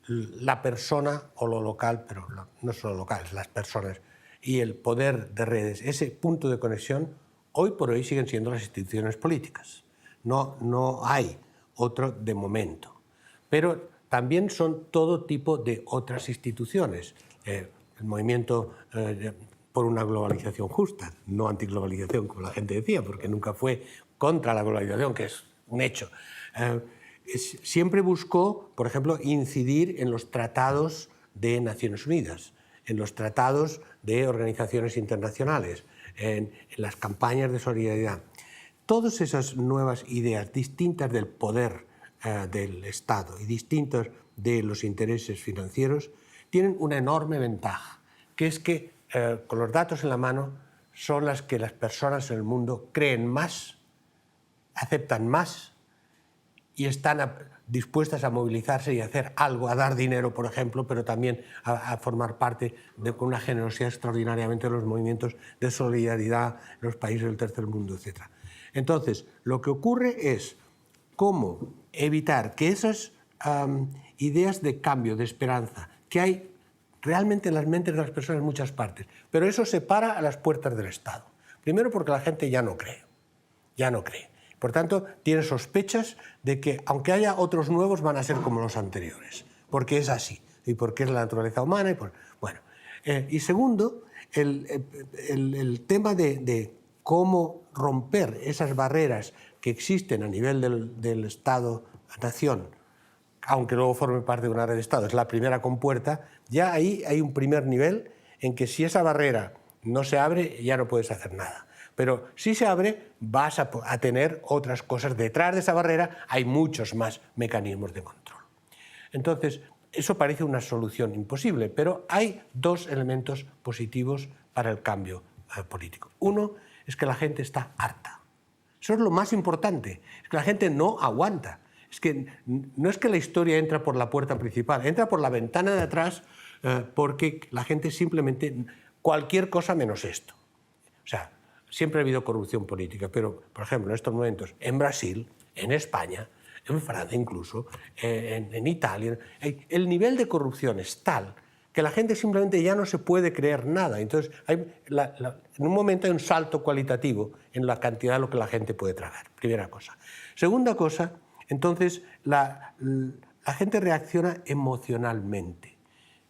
la persona o lo local, pero no solo local, las personas, y el poder de redes, ese punto de conexión, hoy por hoy siguen siendo las instituciones políticas. No hay otro de momento. Pero también son todo tipo de otras instituciones. El movimiento por una globalización justa, no antiglobalización, como la gente decía, porque nunca fue contra la globalización, que es un hecho. Siempre buscó, por ejemplo, incidir en los tratados de Naciones Unidas, en los tratados de organizaciones internacionales, en las campañas de solidaridad. Todas esas nuevas ideas distintas del poder del Estado y distintas de los intereses financieros tienen una enorme ventaja, que es que con los datos en la mano son las que las personas en el mundo creen más, aceptan más y están dispuestas a movilizarse y a hacer algo, a dar dinero, por ejemplo, pero también a formar parte con una generosidad extraordinariamente de los movimientos de solidaridad en los países del tercer mundo, etc. Entonces, lo que ocurre es cómo evitar que esas ideas de cambio, de esperanza, que hay realmente en las mentes de las personas en muchas partes, pero eso se para a las puertas del Estado. Primero porque la gente ya no cree. Por tanto, tiene sospechas de que, aunque haya otros nuevos, van a ser como los anteriores, porque es así, y porque es la naturaleza humana. Y segundo, el tema de cómo romper esas barreras que existen a nivel del Estado-nación, aunque luego forme parte de una red de Estado, es la primera compuerta, ya ahí hay un primer nivel en que si esa barrera no se abre, ya no puedes hacer nada. Pero si se abre, vas a tener otras cosas. Detrás de esa barrera hay muchos más mecanismos de control. Entonces, eso parece una solución imposible, pero hay dos elementos positivos para el cambio político. Uno es que la gente está harta. Eso es lo más importante, es que la gente no aguanta. Es que no es que la historia entra por la puerta principal, entra por la ventana de atrás porque la gente simplemente cualquier cosa menos esto. O sea, siempre ha habido corrupción política, pero, por ejemplo, en estos momentos, en Brasil, en España, en Francia incluso, en Italia, el nivel de corrupción es tal que la gente simplemente ya no se puede creer nada. Entonces, en un momento hay un salto cualitativo en la cantidad de lo que la gente puede tragar, primera cosa. Segunda cosa, entonces, la gente reacciona emocionalmente.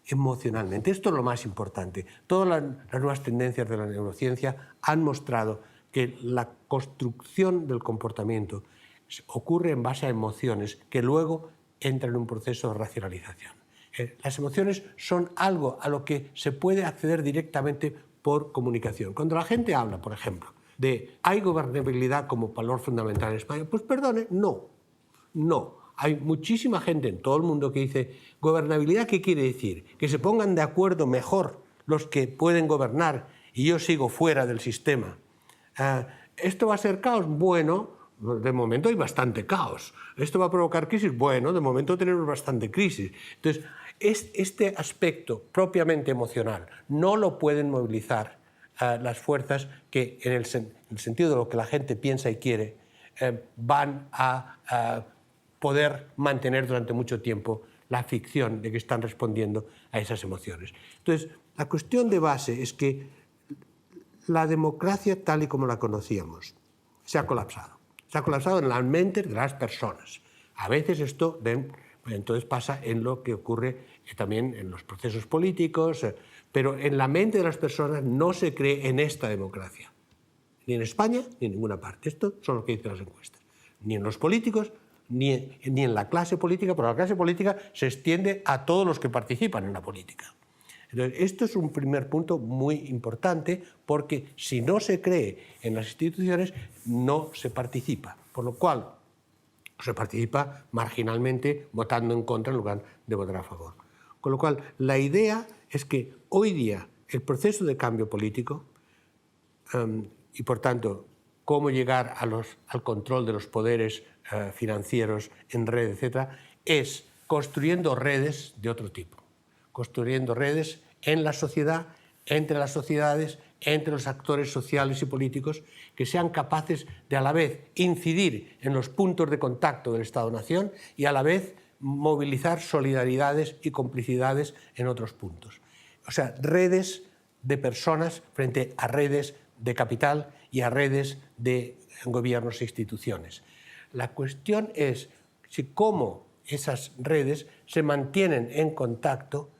Esto es lo más importante. Todas las nuevas tendencias de la neurociencia han mostrado que la construcción del comportamiento ocurre en base a emociones que luego entran en un proceso de racionalización. Las emociones son algo a lo que se puede acceder directamente por comunicación. Cuando la gente habla, por ejemplo, de ¿hay gobernabilidad como valor fundamental en España? Pues perdone, no. Hay muchísima gente en todo el mundo que dice, ¿gobernabilidad qué quiere decir? Que se pongan de acuerdo mejor los que pueden gobernar y yo sigo fuera del sistema. ¿Esto va a ser caos? Bueno, de momento hay bastante caos. ¿Esto va a provocar crisis? Bueno, de momento tenemos bastante crisis. Entonces, este aspecto propiamente emocional no lo pueden movilizar las fuerzas que, en el sentido de lo que la gente piensa y quiere, van a poder mantener durante mucho tiempo la ficción de que están respondiendo a esas emociones. Entonces, la cuestión de base es que la democracia tal y como la conocíamos se ha colapsado. Se ha colapsado en las mentes de las personas. A veces esto entonces pasa en lo que ocurre también en los procesos políticos, pero en la mente de las personas no se cree en esta democracia. Ni en España, ni en ninguna parte. Esto son lo que dicen las encuestas. Ni en los políticos, ni en la clase política, pero la clase política se extiende a todos los que participan en la política. Entonces, esto es un primer punto muy importante, porque si no se cree en las instituciones, no se participa. Por lo cual, se participa marginalmente votando en contra en lugar de votar a favor. Con lo cual, la idea es que hoy día el proceso de cambio político y, por tanto, cómo llegar al control de los poderes financieros en red, etc., es construyendo redes de otro tipo. Construyendo redes en la sociedad, entre las sociedades, entre los actores sociales y políticos, que sean capaces de a la vez incidir en los puntos de contacto del Estado-Nación y a la vez movilizar solidaridades y complicidades en otros puntos. O sea, redes de personas frente a redes de capital y a redes de gobiernos e instituciones. La cuestión es cómo esas redes se mantienen en contacto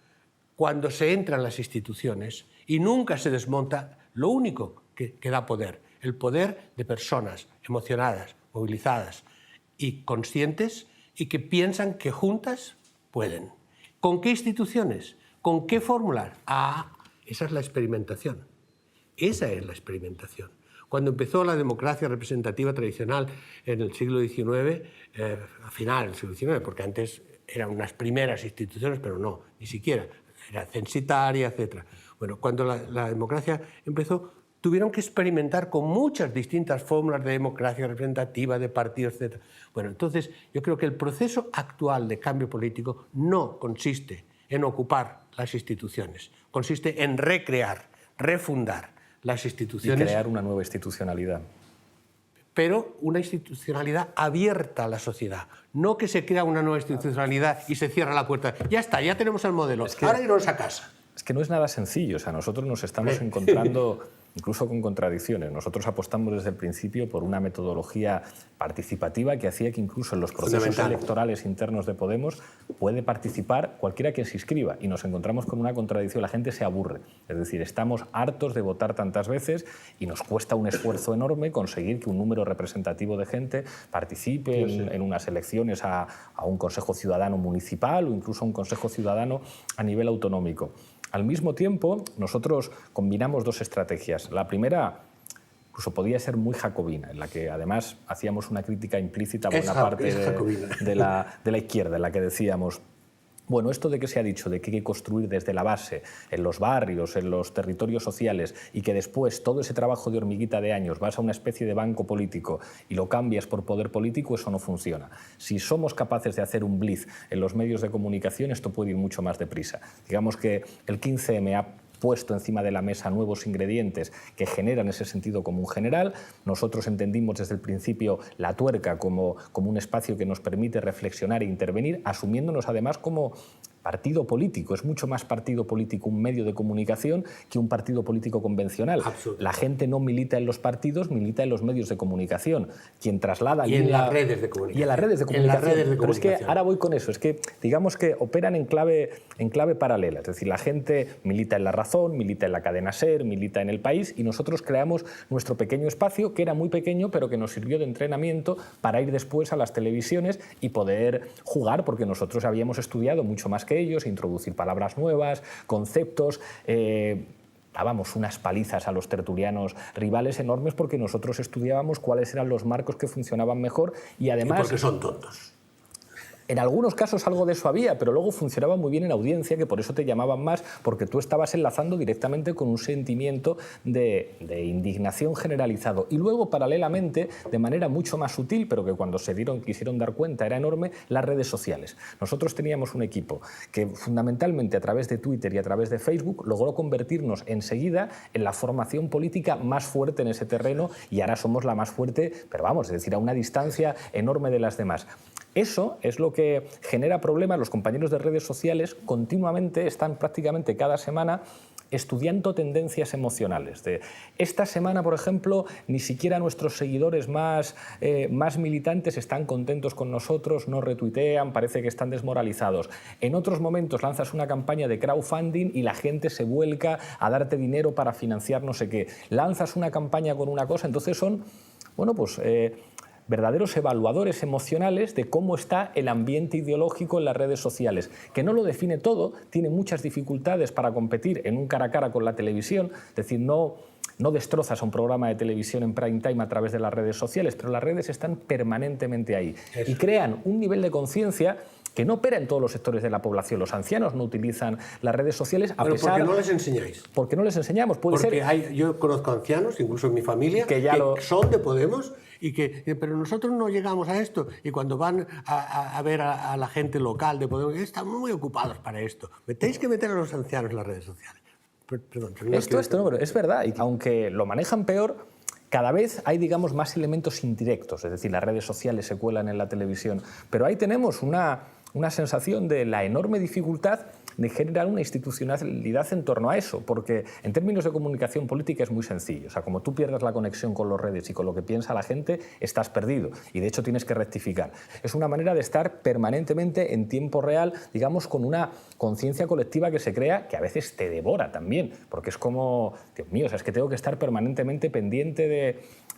cuando se entra en las instituciones y nunca se desmonta lo único que da poder, el poder de personas emocionadas, movilizadas y conscientes y que piensan que juntas pueden. ¿Con qué instituciones? ¿Con qué fórmulas? Esa es la experimentación. Esa es la experimentación. Cuando empezó la democracia representativa tradicional en el siglo XIX, al final del siglo XIX, porque antes eran unas primeras instituciones, pero no, ni siquiera, era censitaria, etc. Bueno, cuando la democracia empezó, tuvieron que experimentar con muchas distintas fórmulas de democracia representativa, de partidos, etc. Bueno, entonces yo creo que el proceso actual de cambio político no consiste en ocupar las instituciones, consiste en recrear, refundar las instituciones. Y crear una nueva institucionalidad. Pero una institucionalidad abierta a la sociedad, no que se crea una nueva institucionalidad y se cierra la puerta. Ya está, ya tenemos el modelo, ahora irnos a casa. Es que no es nada sencillo, o sea, nosotros nos estamos encontrando incluso con contradicciones. Nosotros apostamos desde el principio por una metodología participativa que hacía que incluso en los procesos electorales internos de Podemos puede participar cualquiera que se inscriba, y nos encontramos con una contradicción, la gente se aburre. Es decir, estamos hartos de votar tantas veces y nos cuesta un esfuerzo enorme conseguir que un número representativo de gente participe en unas elecciones a un consejo ciudadano municipal o incluso a un consejo ciudadano a nivel autonómico. Al mismo tiempo, nosotros combinamos dos estrategias. La primera, incluso podía ser muy jacobina, en la que además hacíamos una crítica implícita a buena parte de la izquierda, en la que decíamos, bueno, esto de que se ha dicho de que hay que construir desde la base, en los barrios, en los territorios sociales, y que después todo ese trabajo de hormiguita de años vas a una especie de banco político y lo cambias por poder político, eso no funciona. Si somos capaces de hacer un blitz en los medios de comunicación, esto puede ir mucho más deprisa. Digamos que el 15M ha puesto encima de la mesa nuevos ingredientes que generan ese sentido común general. Nosotros entendimos desde el principio la tuerca como un espacio que nos permite reflexionar e intervenir, asumiéndonos además como partido político. Es mucho más partido político un medio de comunicación que un partido político convencional. La gente no milita en los partidos, milita en los medios de comunicación. Quien traslada... Y en las redes de comunicación. Y en las redes de comunicación. Pero es que ahora voy con eso. Es que digamos que operan en clave paralela. Es decir, la gente milita en La Razón, milita en la cadena SER, milita en El País, y nosotros creamos nuestro pequeño espacio, que era muy pequeño, pero que nos sirvió de entrenamiento para ir después a las televisiones y poder jugar, porque nosotros habíamos estudiado mucho más que ellos, introducir palabras nuevas, conceptos, dábamos unas palizas a los tertulianos rivales enormes porque nosotros estudiábamos cuáles eran los marcos que funcionaban mejor y además... Y porque son tontos. En algunos casos algo de eso había, pero luego funcionaba muy bien en audiencia, que por eso te llamaban más, porque tú estabas enlazando directamente con un sentimiento de indignación generalizado. Y luego, paralelamente, de manera mucho más sutil, pero que cuando quisieron dar cuenta era enorme, las redes sociales. Nosotros teníamos un equipo que fundamentalmente a través de Twitter y a través de Facebook logró convertirnos enseguida en la formación política más fuerte en ese terreno, y ahora somos la más fuerte, pero vamos, es decir, a una distancia enorme de las demás. Eso es lo que genera problemas. Los compañeros de redes sociales continuamente están prácticamente cada semana estudiando tendencias emocionales. Esta semana, por ejemplo, ni siquiera nuestros seguidores más militantes están contentos con nosotros, no retuitean, parece que están desmoralizados. En otros momentos lanzas una campaña de crowdfunding y la gente se vuelca a darte dinero para financiar no sé qué. Lanzas una campaña con una cosa, entonces son, bueno, pues... verdaderos evaluadores emocionales de cómo está el ambiente ideológico en las redes sociales, que no lo define todo, tiene muchas dificultades para competir en un cara a cara con la televisión, es decir, no destrozas a un programa de televisión en prime time a través de las redes sociales, pero las redes están permanentemente ahí y crean un nivel de conciencia que no opera en todos los sectores de la población. Los ancianos no utilizan las redes sociales a pesar... ¿Por qué no les enseñáis? Porque no les enseñamos. Yo conozco ancianos, incluso en mi familia, que son de Podemos, pero nosotros no llegamos a esto. Y cuando van a ver a la gente local de Podemos, están muy ocupados para esto. Tenéis que meter a los ancianos en las redes sociales. Perdón, pero es verdad. Y aunque lo manejan peor, cada vez hay, digamos, más elementos indirectos. Es decir, las redes sociales se cuelan en la televisión. Pero ahí tenemos una sensación de la enorme dificultad de generar una institucionalidad en torno a eso, porque en términos de comunicación política es muy sencillo. O sea, como tú pierdas la conexión con las redes y con lo que piensa la gente, estás perdido y de hecho tienes que rectificar. Es una manera de estar permanentemente en tiempo real, digamos, con una conciencia colectiva que se crea, que a veces te devora también, porque es como, Dios mío, o sea, es que tengo que estar permanentemente pendiente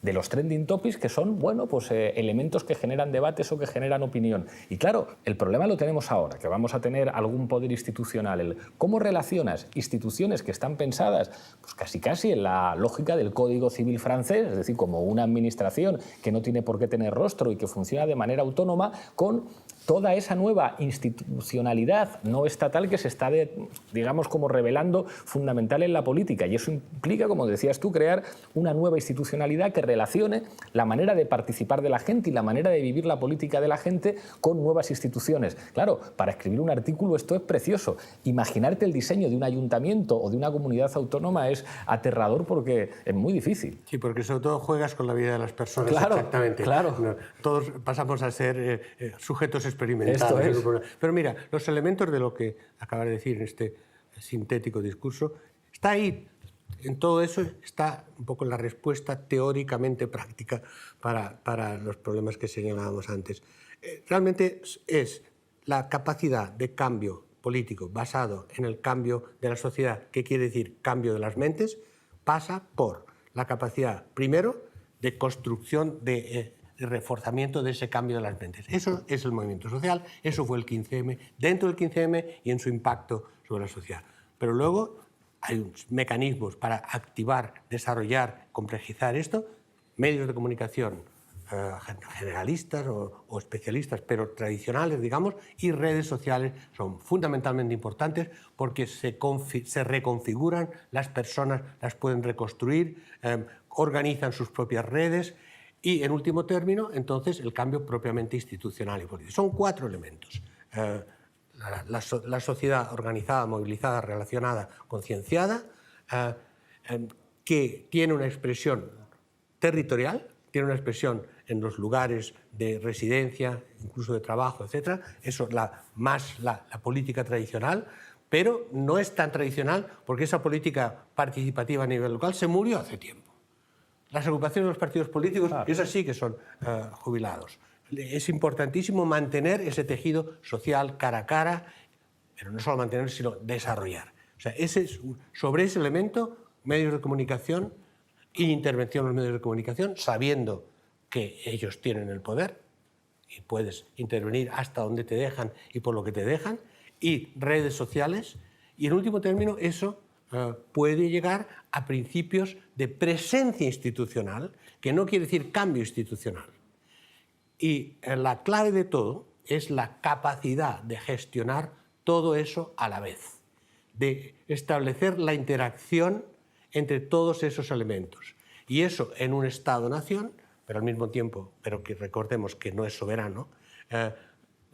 de los trending topics, que son, bueno, pues elementos que generan debates o que generan opinión. Y claro, el problema lo tenemos ahora, que vamos a tener algún poder institucional. ¿Cómo relacionas instituciones que están pensadas pues casi en la lógica del Código Civil francés, es decir, como una administración que no tiene por qué tener rostro y que funciona de manera autónoma, con toda esa nueva institucionalidad no estatal que se está, digamos, como revelando fundamental en la política? Y eso implica, como decías tú, crear una nueva institucionalidad que relacione la manera de participar de la gente y la manera de vivir la política de la gente con nuevas instituciones. Claro, para escribir un artículo esto es precioso. Imaginarte el diseño de un ayuntamiento o de una comunidad autónoma es aterrador porque es muy difícil. Sí, porque sobre todo juegas con la vida de las personas. Claro, exactamente. Claro. Todos pasamos a ser sujetos experimentales. Esto es. Pero mira, los elementos de lo que acabas de decir en este sintético discurso, está ahí. En todo eso está un poco la respuesta teóricamente práctica para los problemas que señalábamos antes. Realmente es la capacidad de cambio político basado en el cambio de la sociedad, que quiere decir cambio de las mentes, pasa por la capacidad, primero, de construcción de reforzamiento de ese cambio de las mentes. Eso es el movimiento social, eso fue el 15M, dentro del 15M y en su impacto sobre la sociedad. Pero luego hay unos mecanismos para activar, desarrollar, complejizar esto, medios de comunicación generalistas o especialistas, pero tradicionales, digamos, y redes sociales son fundamentalmente importantes porque se reconfiguran, las personas las pueden reconstruir, organizan sus propias redes y, en último término, entonces, el cambio propiamente institucional y político. Son 4 elementos. La sociedad organizada, movilizada, relacionada, concienciada, que tiene una expresión territorial, tiene una expresión en los lugares de residencia, incluso de trabajo, etc. Eso es la política tradicional, pero no es tan tradicional porque esa política participativa a nivel local se murió hace tiempo. Las agrupaciones de los partidos políticos, esas sí que son jubilados. Es importantísimo mantener ese tejido social cara a cara, pero no solo mantener, sino desarrollar. O sea, sobre ese elemento, medios de comunicación e intervención en los medios de comunicación, sabiendo que ellos tienen el poder y puedes intervenir hasta donde te dejan y por lo que te dejan, y redes sociales, y en último término eso puede llegar a principios de presencia institucional, que no quiere decir cambio institucional. Y la clave de todo es la capacidad de gestionar todo eso a la vez, de establecer la interacción entre todos esos elementos. Y eso en un Estado-nación, pero al mismo tiempo, pero que recordemos que no es soberano,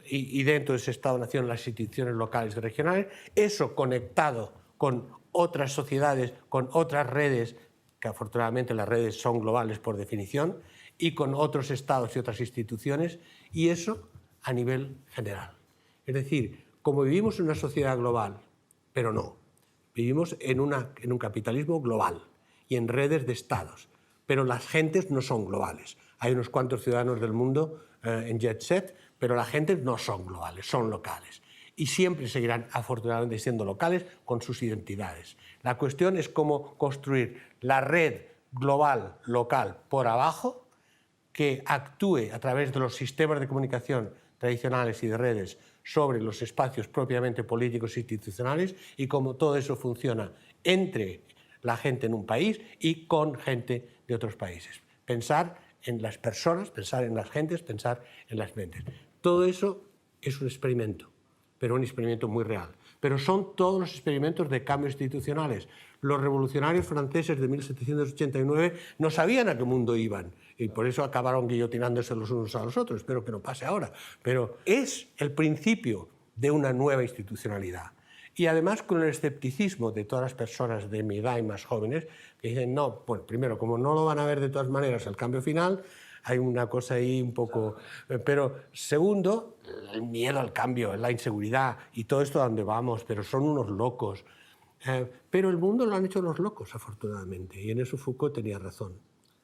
y dentro de ese Estado-nación las instituciones locales y regionales, eso conectado con otras sociedades, con otras redes, que afortunadamente las redes son globales por definición, y con otros estados y otras instituciones, y eso a nivel general. Es decir, como vivimos en una sociedad global, pero no, vivimos en un capitalismo global y en redes de estados, pero las gentes no son globales. Hay unos cuantos ciudadanos del mundo en jet set, pero las gentes no son globales, son locales. Y siempre seguirán, afortunadamente, siendo locales con sus identidades. La cuestión es cómo construir la red global, local, por abajo, que actúe a través de los sistemas de comunicación tradicionales y de redes sobre los espacios propiamente políticos e institucionales y cómo todo eso funciona entre la gente en un país y con gente de otros países. Pensar en las personas, pensar en las gentes, pensar en las mentes. Todo eso es un experimento, pero un experimento muy real. Pero son todos los experimentos de cambios institucionales. Los revolucionarios franceses de 1789 no sabían a qué mundo iban y por eso acabaron guillotinándose los unos a los otros. Espero que no pase ahora. Pero es el principio de una nueva institucionalidad. Y además con el escepticismo de todas las personas de mi edad y más jóvenes que dicen, no, bueno, primero, como no lo van a ver de todas maneras el cambio final, hay una cosa ahí un poco... Pero segundo, el miedo al cambio, la inseguridad y todo esto a donde vamos, pero son unos locos. Pero el mundo lo han hecho los locos, afortunadamente, y en eso Foucault tenía razón.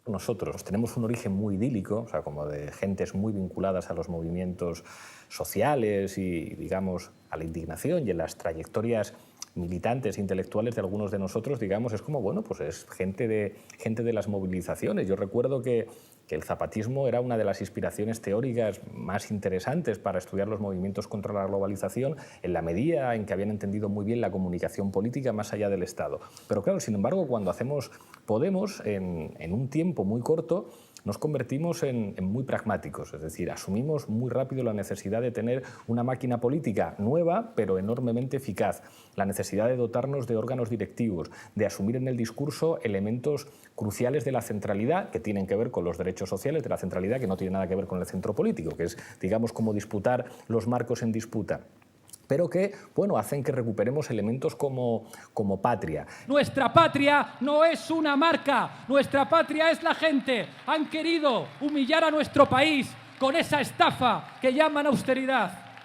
Nosotros tenemos un origen muy idílico, o sea, como de gentes muy vinculadas a los movimientos sociales y, digamos, a la indignación y en las trayectorias militantes, intelectuales de algunos de nosotros, digamos, es como, bueno, pues es gente de las movilizaciones. Yo recuerdo que el zapatismo era una de las inspiraciones teóricas más interesantes para estudiar los movimientos contra la globalización en la medida en que habían entendido muy bien la comunicación política más allá del Estado. Pero claro, sin embargo, cuando hacemos Podemos, en un tiempo muy corto, nos convertimos en muy pragmáticos, es decir, asumimos muy rápido la necesidad de tener una máquina política nueva, pero enormemente eficaz, la necesidad de dotarnos de órganos directivos, de asumir en el discurso elementos cruciales de la centralidad que tienen que ver con los derechos sociales, de la centralidad que no tiene nada que ver con el centro político, que es, digamos, como disputar los marcos en disputa, pero que, bueno, hacen que recuperemos elementos como patria. Nuestra patria no es una marca, nuestra patria es la gente. Han querido humillar a nuestro país con esa estafa que llaman austeridad.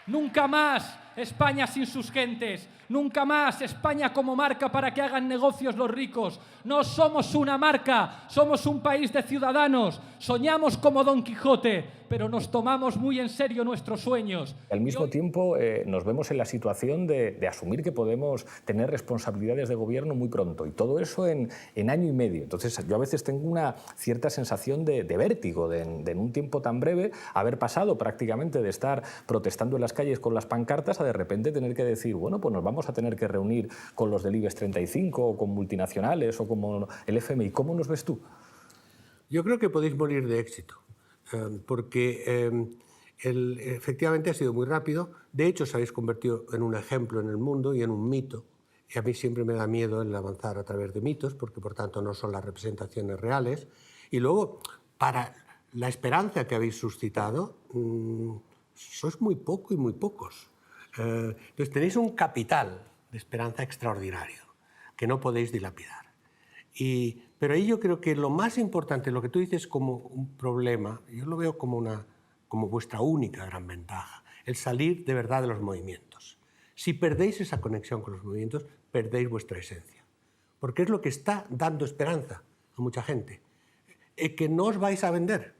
Nunca más España sin sus gentes, nunca más España como marca para que hagan negocios los ricos. No somos una marca, somos un país de ciudadanos. Soñamos como Don Quijote, pero nos tomamos muy en serio nuestros sueños. Al mismo tiempo nos vemos en la situación de asumir que podemos tener responsabilidades de gobierno muy pronto, y todo eso en año y medio. Entonces yo a veces tengo una cierta sensación de vértigo, de en un tiempo tan breve haber pasado prácticamente de estar protestando en las calles con las pancartas a de repente tener que decir, bueno, pues nos vamos a tener que reunir con los del IBEX 35 o con multinacionales o como el FMI. ¿Cómo nos ves tú? Yo creo que podéis morir de éxito, porque efectivamente ha sido muy rápido. De hecho, os habéis convertido en un ejemplo en el mundo y en un mito. Y a mí siempre me da miedo el avanzar a través de mitos, porque por tanto no son las representaciones reales. Y luego, para la esperanza que habéis suscitado, sois muy poco y muy pocos. Entonces tenéis un capital de esperanza extraordinario que no podéis dilapidar. Pero ahí yo creo que lo más importante, lo que tú dices como un problema, yo lo veo como vuestra única gran ventaja, el salir de verdad de los movimientos. Si perdéis esa conexión con los movimientos, perdéis vuestra esencia. Porque es lo que está dando esperanza a mucha gente. Que no os vais a vender,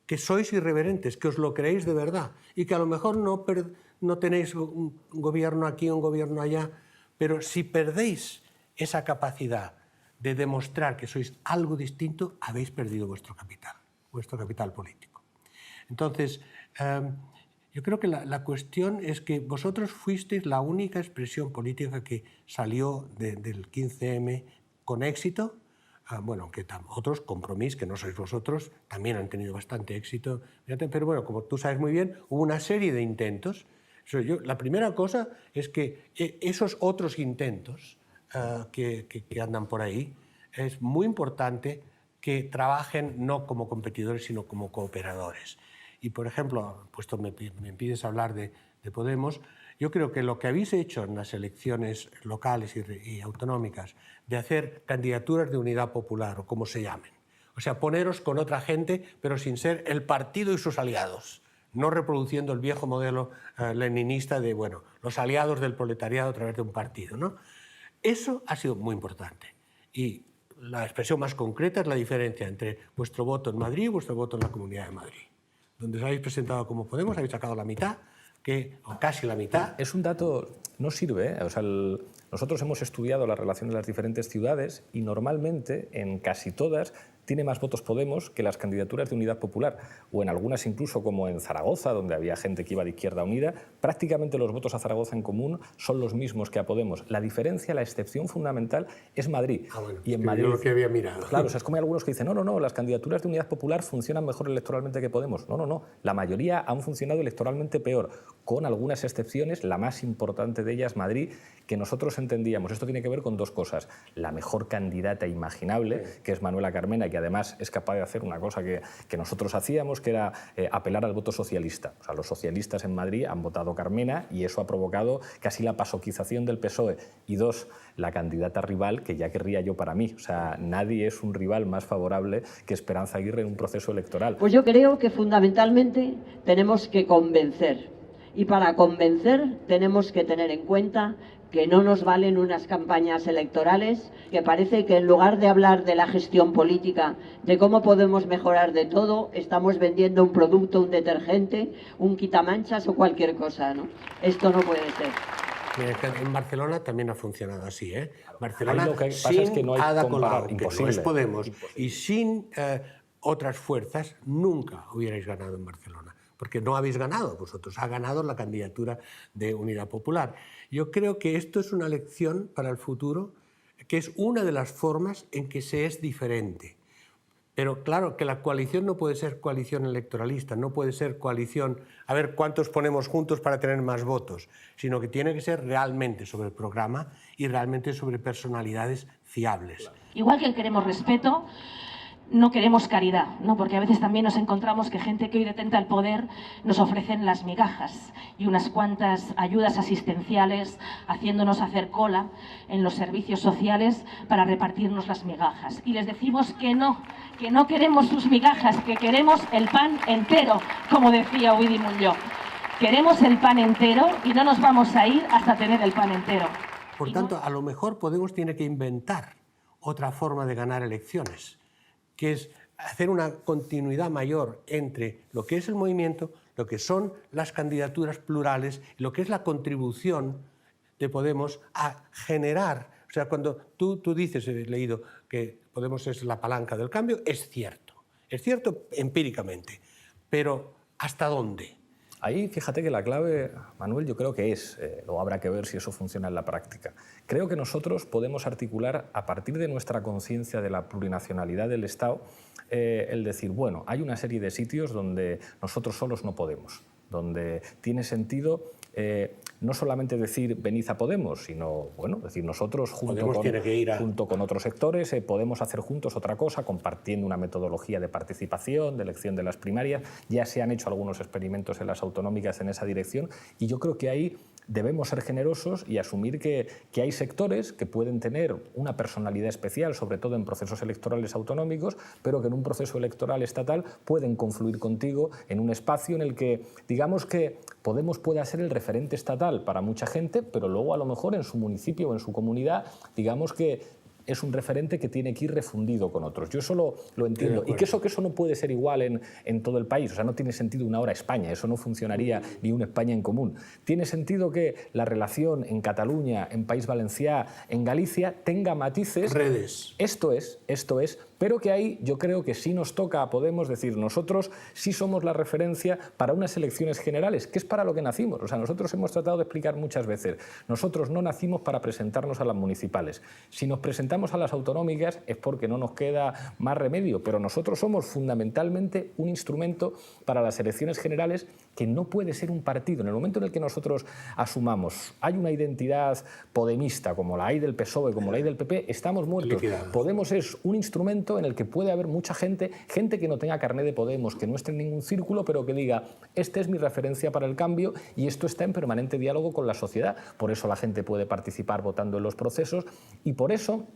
que sois irreverentes, que os lo creéis de verdad y que a lo mejor no tenéis un gobierno aquí, un gobierno allá, pero si perdéis esa capacidad de demostrar que sois algo distinto, habéis perdido vuestro capital político. Entonces, yo creo que la cuestión es que vosotros fuisteis la única expresión política que salió del 15M con éxito. Bueno, aunque otros, Compromís, que no sois vosotros, también han tenido bastante éxito. Pero bueno, como tú sabes muy bien, hubo una serie de intentos. La primera cosa es que esos otros intentos que andan por ahí, es muy importante que trabajen no como competidores, sino como cooperadores. Y, por ejemplo, puesto me pides hablar de Podemos, yo creo que lo que habéis hecho en las elecciones locales y autonómicas, de hacer candidaturas de unidad popular, o como se llamen, o sea, poneros con otra gente, pero sin ser el partido y sus aliados, no reproduciendo el viejo modelo leninista de, bueno, los aliados del proletariado a través de un partido, ¿no? Eso ha sido muy importante. Y la expresión más concreta es la diferencia entre vuestro voto en Madrid y vuestro voto en la Comunidad de Madrid. Donde os habéis presentado como Podemos, habéis sacado la mitad, o casi la mitad. Es un dato, no sirve, ¿eh? O sea, nosotros hemos estudiado la relación de las diferentes ciudades y normalmente en casi todas tiene más votos Podemos que las candidaturas de Unidad Popular, o en algunas incluso como en Zaragoza, donde había gente que iba de Izquierda Unida, prácticamente los votos a Zaragoza en común son los mismos que a Podemos. La diferencia, la excepción fundamental es Madrid. Bueno, y en Madrid, yo lo que había mirado. Claro, o sea, es como hay algunos que dicen, no, las candidaturas de Unidad Popular funcionan mejor electoralmente que Podemos. No, la mayoría han funcionado electoralmente peor, con algunas excepciones, la más importante de ellas, Madrid, que nosotros entendíamos. Esto tiene que ver con dos cosas. La mejor candidata imaginable, que es Manuela Carmena, que además es capaz de hacer una cosa que nosotros hacíamos, que era apelar al voto socialista. O sea, los socialistas en Madrid han votado Carmena y eso ha provocado casi la pasoquización del PSOE. Y dos, la candidata rival, que ya querría yo para mí. O sea, nadie es un rival más favorable que Esperanza Aguirre en un proceso electoral. Pues yo creo que fundamentalmente tenemos que convencer. Y para convencer tenemos que tener en cuenta que no nos valen unas campañas electorales, que parece que en lugar de hablar de la gestión política, de cómo podemos mejorar de todo, estamos vendiendo un producto, un detergente, un quitamanchas o cualquier cosa, ¿no? Esto no puede ser. En Barcelona también ha funcionado así, ¿eh? Barcelona lo que pasa sin es que no hay Ada comparar, Colau, que imposible. no es Podemos, y sin otras fuerzas, nunca hubierais ganado en Barcelona. Porque no habéis ganado vosotros, ha ganado la candidatura de Unidad Popular. Yo creo que esto es una lección para el futuro, que es una de las formas en que se es diferente. Pero claro, que la coalición no puede ser coalición electoralista, no puede ser coalición, a ver cuántos ponemos juntos para tener más votos, sino que tiene que ser realmente sobre el programa y realmente sobre personalidades fiables. Igual que queremos respeto, no queremos caridad, ¿no? Porque a veces también nos encontramos que gente que hoy detenta el poder nos ofrecen las migajas y unas cuantas ayudas asistenciales, haciéndonos hacer cola en los servicios sociales para repartirnos las migajas. Y les decimos que no queremos sus migajas, que queremos el pan entero, como decía Ovidi Montllor. Queremos el pan entero y no nos vamos a ir hasta tener el pan entero. Por tanto, a lo mejor Podemos tiene que inventar otra forma de ganar elecciones, que es hacer una continuidad mayor entre lo que es el movimiento, lo que son las candidaturas plurales, lo que es la contribución de Podemos a generar. O sea, cuando tú dices, he leído, que Podemos es la palanca del cambio, es cierto empíricamente, pero ¿hasta dónde? Ahí, fíjate que la clave, Manuel, yo creo que es, luego habrá que ver si eso funciona en la práctica. Creo que nosotros podemos articular, a partir de nuestra conciencia de la plurinacionalidad del Estado, el decir, bueno, hay una serie de sitios donde nosotros solos no podemos, donde tiene sentido no solamente decir venid a Podemos, sino bueno, decir nosotros junto con otros sectores podemos hacer juntos otra cosa, compartiendo una metodología de participación, de elección de las primarias. Ya se han hecho algunos experimentos en las autonómicas en esa dirección y yo creo que ahí debemos ser generosos y asumir que hay sectores que pueden tener una personalidad especial, sobre todo en procesos electorales autonómicos, pero que en un proceso electoral estatal pueden confluir contigo en un espacio en el que, digamos que Podemos puede ser el referente estatal para mucha gente, pero luego a lo mejor en su municipio o en su comunidad, digamos que es un referente que tiene que ir refundido con otros. Yo eso lo entiendo. Y que eso no puede ser igual en todo el país. O sea, no tiene sentido una hora España. Eso no funcionaría ni una España en común. Tiene sentido que la relación en Cataluña, en País Valencià, en Galicia, tenga matices. Redes. Esto es. Pero que ahí yo creo que sí nos toca a Podemos decir, nosotros sí somos la referencia para unas elecciones generales, que es para lo que nacimos. O sea, nosotros hemos tratado de explicar muchas veces, nosotros no nacimos para presentarnos a las municipales. Si nos presentamos a las autonómicas es porque no nos queda más remedio, pero nosotros somos fundamentalmente un instrumento para las elecciones generales que no puede ser un partido. En el momento en el que nosotros asumamos, hay una identidad podemista, como la hay del PSOE, como la hay del PP, estamos muertos. Podemos es un instrumento en el que puede haber mucha gente que no tenga carné de Podemos, que no esté en ningún círculo, pero que diga, esta es mi referencia para el cambio y esto está en permanente diálogo con la sociedad. Por eso la gente puede participar votando en los procesos y por eso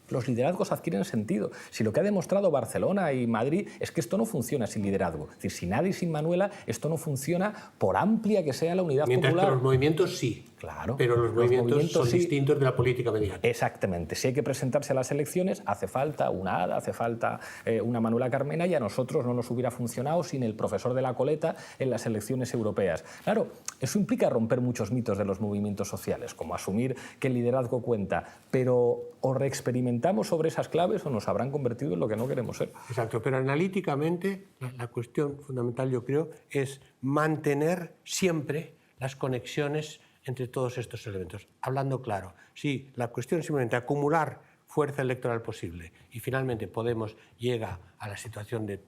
los liderazgos adquieren sentido. Si lo que ha demostrado Barcelona y Madrid es que esto no funciona sin liderazgo. Es decir, sin Ada y sin Manuela, esto no funciona por amplia que sea la unidad popular. Mientras que los movimientos sí. Claro. Pero los movimientos son distintos de la política mediática. Exactamente. Si hay que presentarse a las elecciones, hace falta una Ada, hace falta una Manuela Carmena y a nosotros no nos hubiera funcionado sin el profesor de la coleta en las elecciones europeas. Claro, eso implica romper muchos mitos de los movimientos sociales, como asumir que el liderazgo cuenta, pero o reexperimentar sentamos sobre esas claves o nos habrán convertido en lo que no queremos ser. Exacto, pero analíticamente la cuestión fundamental, yo creo, es mantener siempre las conexiones entre todos estos elementos. Hablando claro, si la cuestión es simplemente acumular fuerza electoral posible y finalmente Podemos llega a la situación de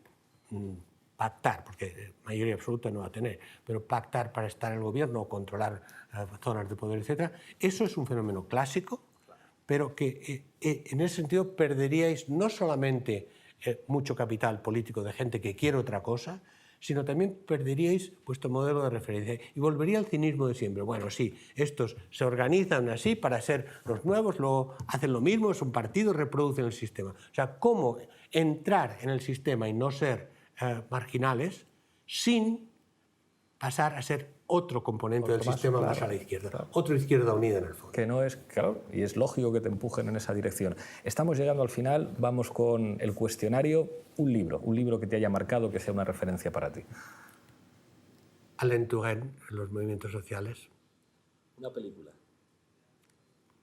pactar, porque mayoría absoluta no va a tener, pero pactar para estar en el gobierno o controlar zonas de poder, etc., eso es un fenómeno clásico, pero que en ese sentido perderíais no solamente mucho capital político de gente que quiere otra cosa, sino también perderíais vuestro modelo de referencia y volvería al cinismo de siempre. Bueno, sí, estos se organizan así para ser los nuevos, luego hacen lo mismo, es un partido, reproducen el sistema. O sea, ¿cómo entrar en el sistema y no ser marginales sin pasar a ser otro componente del sistema claro, más a la izquierda, claro. Otra izquierda unida en el fondo? Que no es, claro, y es lógico que te empujen en esa dirección. Estamos llegando al final, vamos con el cuestionario. Un libro que te haya marcado, que sea una referencia para ti. Alain Touraine, en los movimientos sociales. ¿Una película?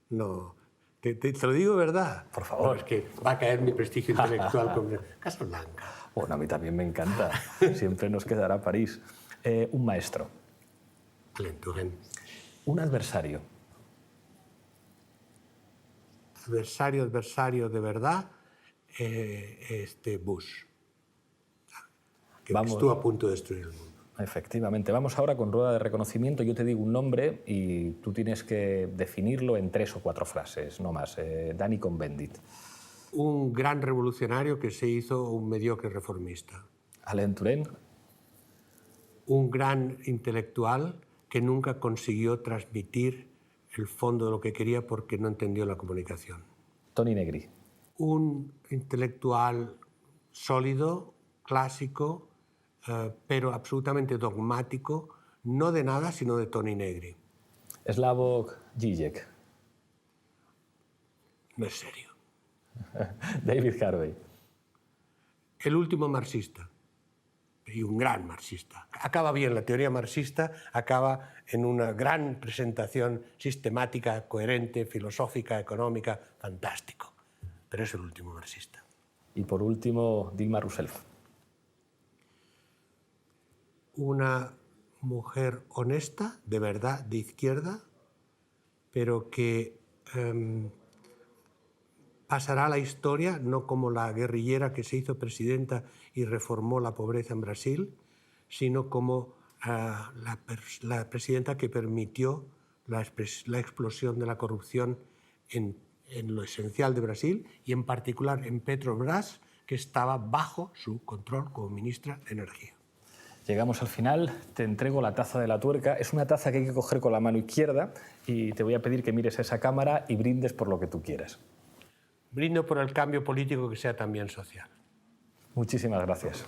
No, te lo digo de verdad. Por favor. No, es que va a caer mi prestigio intelectual con Casablanca. Bueno, a mí también me encanta. Siempre nos quedará París. Un maestro. Alain Touraine. Un adversario. Adversario de verdad, Bush. Que estuvo a punto de destruir el mundo. Efectivamente. Vamos ahora con rueda de reconocimiento. Yo te digo un nombre y tú tienes que definirlo en 3 o 4 frases, no más. Dani Cohn-Bendit. Un gran revolucionario que se hizo un mediocre reformista. Alain Touraine. Un gran intelectual que nunca consiguió transmitir el fondo de lo que quería porque no entendió la comunicación. Toni Negri. Un intelectual sólido, clásico, pero absolutamente dogmático, no de nada, sino de Toni Negri. Slavoj Žižek. No es serio. David Harvey. El último marxista. Y un gran marxista. Acaba bien, la teoría marxista acaba en una gran presentación sistemática, coherente, filosófica, económica, fantástico. Pero es el último marxista. Y por último, Dilma Rousseff. Una mujer honesta, de verdad, de izquierda, pero que pasará a la historia no como la guerrillera que se hizo presidenta y reformó la pobreza en Brasil, sino como la presidenta que permitió la explosión de la corrupción en lo esencial de Brasil y en particular en Petrobras, que estaba bajo su control como ministra de Energía. Llegamos al final, te entrego la taza de la tuerca. Es una taza que hay que coger con la mano izquierda y te voy a pedir que mires a esa cámara y brindes por lo que tú quieras. Brindo por el cambio político que sea también social. Muchísimas gracias.